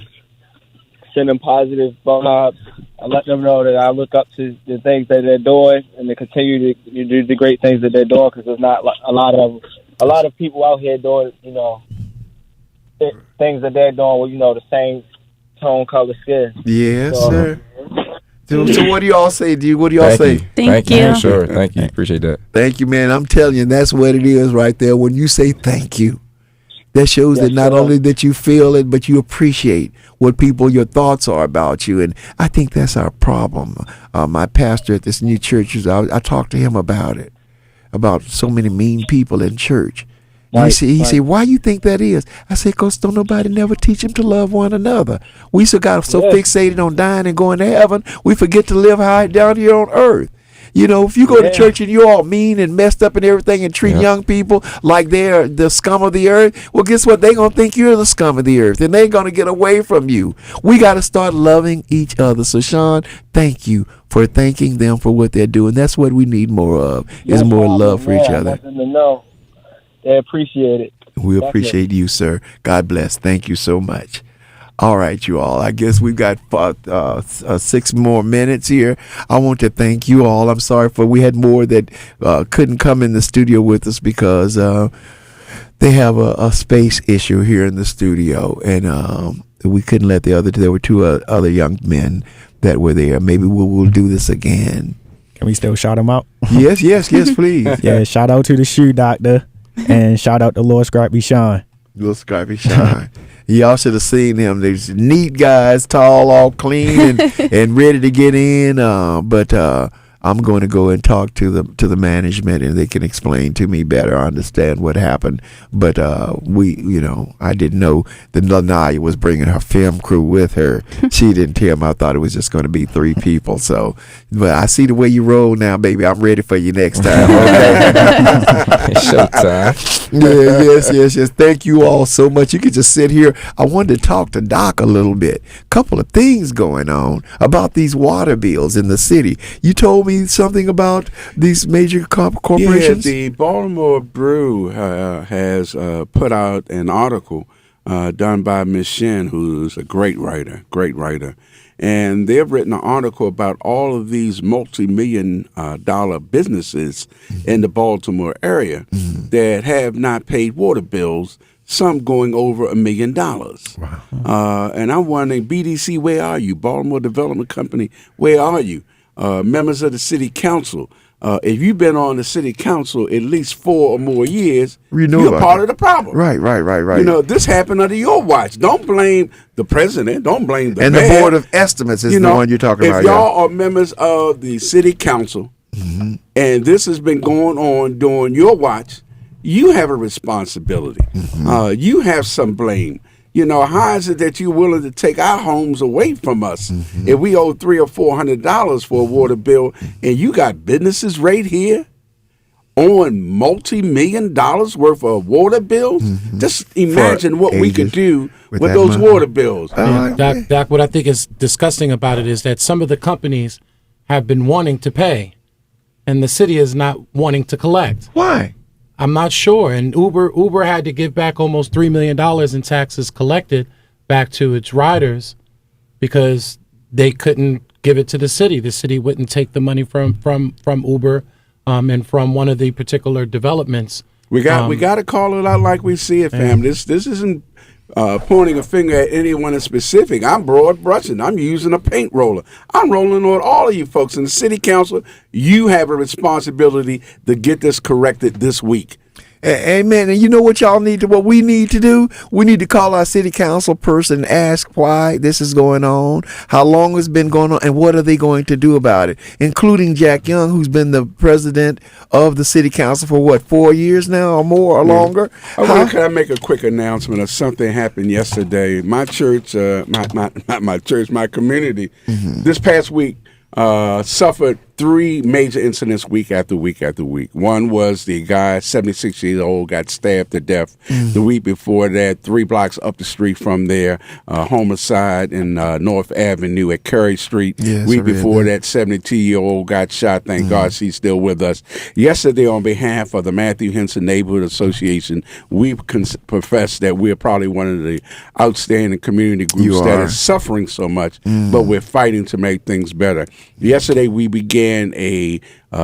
Send them positive vibes. I let them know that I look up to the things that they're doing and to continue to do the great things that they're doing, because there's not a lot of people out here doing things that they're doing with the same tone color skin. Yes, So, sir. So what do y'all say, D? What do y'all say? Thank you. Sure. Thank you. Appreciate that. Thank you, man. I'm telling you, that's what it is right there. When you say thank you, that shows that not only that you feel it, but you appreciate what your thoughts are about you. And I think that's our problem. My pastor at this new church, I talked to him about it, about so many mean people in church. And he said, why you think that is? I said, because don't nobody never teach them to love one another. We still got so fixated on dying and going to heaven, we forget to live high down here on earth. If you go to church and you're all mean and messed up and everything and treat young people like they're the scum of the earth, well, guess what? They're going to think you're the scum of the earth and they're going to get away from you. We got to start loving each other. So, Sean, thank you for thanking them for what they're doing. That's what we need more of, is more love for each other. Nothing to know. They appreciate it. We appreciate you, sir. God bless. Thank you so much. All right, you all. I guess we've got 6 more minutes here. I want to thank you all. I'm sorry we had more that couldn't come in the studio with us because they have a space issue here in the studio, and we couldn't let there were 2 other young men that were there. Maybe we'll do this again. Can we still shout them out? Yes, please. Yeah, shout out to the shoe doctor and shout out to Lord Scrappy Sean. Little Scrappy Sean. Y'all should have seen him. They're neat guys, tall, all clean, and ready to get in. But I'm going to go and talk to the management, and they can explain to me better. I understand what happened, but I didn't know that Lanaya was bringing her film crew with her. She didn't tell me. I thought it was just going to be 3 people. So, but I see the way you roll now, baby. I'm ready for you next time. Okay? Showtime. Yes. Thank you all so much. You could just sit here. I wanted to talk to Doc a little bit. Couple of things going on about these water bills in the city. You told me something about these major corporations? Yeah, the Baltimore Brew has put out an article done by Miss Shen, who's a great writer. And they've written an article about all of these multi-million dollar businesses in the Baltimore area that have not paid water bills some going over $1 million. Wow. And I'm wondering, BDC, where are you? Baltimore Development Company, where are you? Members of the city council. If you've been on the city council at least 4 or more years, you're part of the problem. Right. You know, this happened under your watch. Don't blame the president. Don't blame the and mayor. the Board of Estimates is the one you're talking about. If y'all are members of the city council, and this has been going on during your watch, you have a responsibility. You have some blame. You know, how is it that you're willing to take our homes away from us? If we owe $300 or $400 for a water bill, and you got businesses right here on multi-million dollars worth of water bills, just imagine what we could do with those water bills. Doc, what I think is disgusting about it is that some of the companies have been wanting to pay, and the city is not wanting to collect. Why? I'm not sure. And Uber had to give back almost $3 million in taxes collected back to its riders because they couldn't give it to the city. The city wouldn't take the money from Uber and from one of the particular developments. We got to call it out like we see it, fam. This isn't pointing a finger at anyone in specific. I'm broad brushing. I'm using a paint roller. I'm rolling on all of you folks in the city council. You have a responsibility to get this corrected this week. Amen. And you know what what we need to do? We need to call our city council person and ask why this is going on, how long it's been going on, and what are they going to do about it, including Jack Young, who's been the president of the city council for 4 years now or more or longer? Can I make a quick announcement of something happened yesterday? My church, my community, this past week suffered 3 major incidents week after week after week. One was the guy, 76 years old, got stabbed to death. The week before that, 3 blocks up the street from there, homicide in North Avenue at Curry Street. Yes, week before that, 72-year-old got shot. Thank God she's still with us. Yesterday, on behalf of the Matthew Henderson Neighborhood Association, we profess that we're probably one of the outstanding community groups that is suffering so much, but we're fighting to make things better. Yesterday, we began a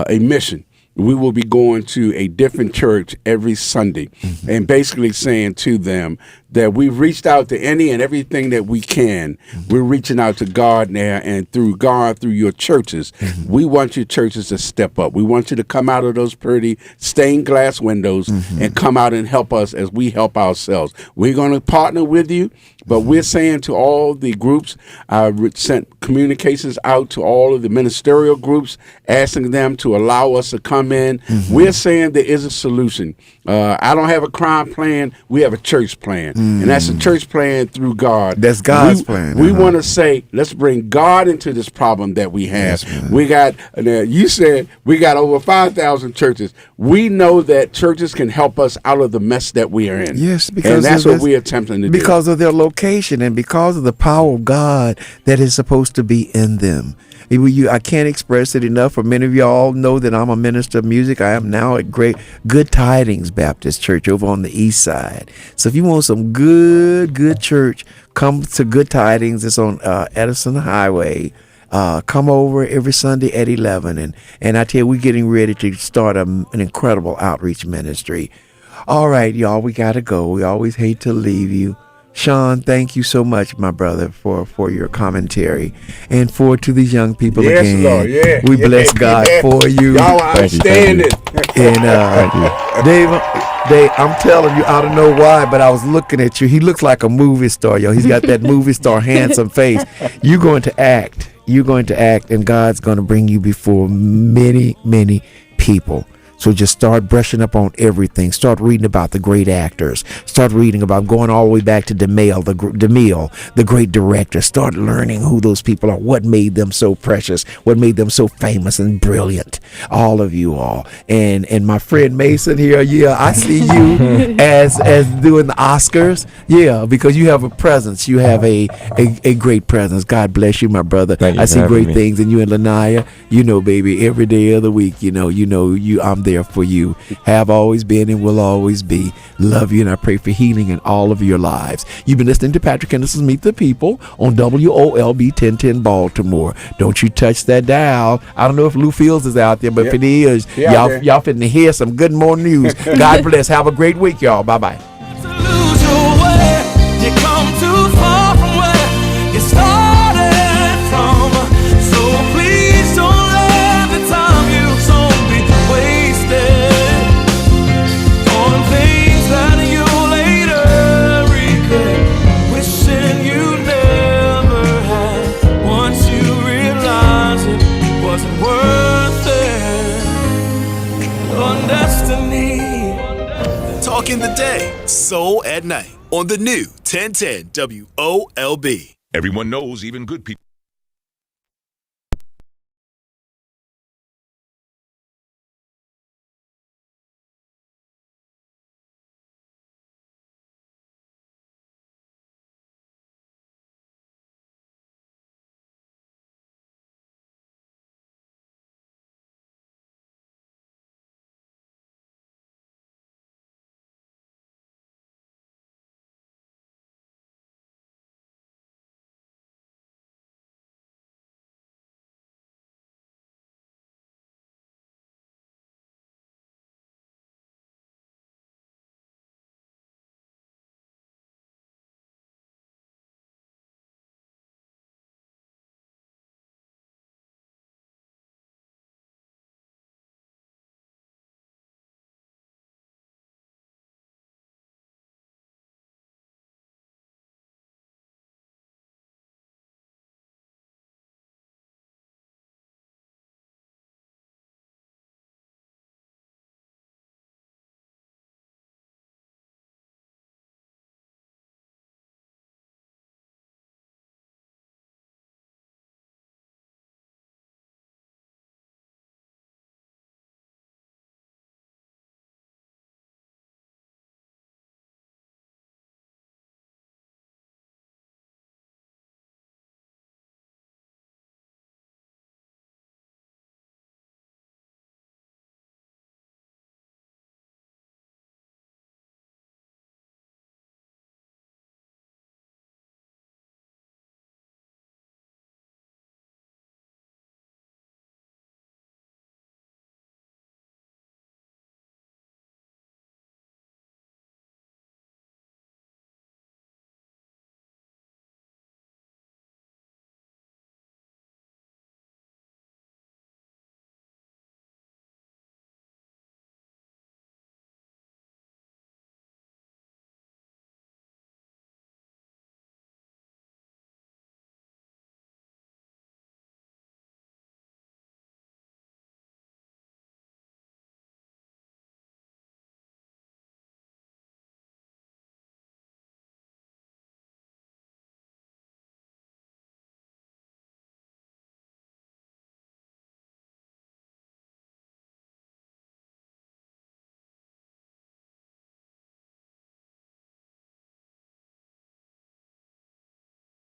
mission. We will be going to a different church every Sunday and basically saying to them that we've reached out to any and everything that we can. We're reaching out to God now, and through God, through your churches, we want your churches to step up. We want you to come out of those pretty stained glass windows and come out and help us as we help ourselves. We're going to partner with you, but we're saying to all the groups, I sent communications out to all of the ministerial groups, asking them to allow us to come in. We're saying there is a solution. I don't have a crime plan. We have a church plan. And that's a church plan through God. That's God's plan. We want to say, let's bring God into this problem that we have. Yes, we got, you said we got over 5,000 churches. We know that churches can help us out of the mess that we are in. Yes, because and that's what we're attempting to do. Because of their location and because of the power of God that is supposed to be in them. I can't express it enough. For many of y'all know that I'm a minister of music. I am now at Good Tidings Baptist Church over on the east side. So if you want some good church, come to Good Tidings. It's on Edison Highway. Come over every Sunday at 11. And I tell you, we're getting ready to start an incredible outreach ministry. All right, y'all, we got to go. We always hate to leave you. Sean, thank you so much, my brother, for your commentary. And to these young people again. Lord, we bless God for you. Y'all are outstanding. And Dave, I'm telling you, I don't know why, but I was looking at you. He looks like a movie star, yo. He's got that movie star handsome face. You're going to act. And God's going to bring you before many, many people. So just start brushing up on everything. Start reading about the great actors. Start reading about going all the way back to DeMille, the great director. Start learning who those people are, what made them so precious, what made them so famous and brilliant. All of you all. And my friend Mason here, I see you as doing the Oscars. Yeah, because you have a presence. You have a great presence. God bless you, my brother. I see great things in you and Lanaya. Baby, every day of the week, I'm there for you. Have always been and will always be. Love you, and I pray for healing in all of your lives. You've been listening to Patrick Henderson's Meet the People on WOLB 1010 Baltimore. Don't you touch that dial. I don't know if Lou Fields is out there, but if it is, y'all finna hear some good morning news. God bless. Have a great week, y'all. Bye-bye. away. You come too far from where you started from. So please don't let the time you've sown be wasted on things that you later regret, wishing you never had. Once you realize it wasn't worth it, your destiny. Talking the day, soul at night on the new 1010 WOLB. Everyone knows even good people.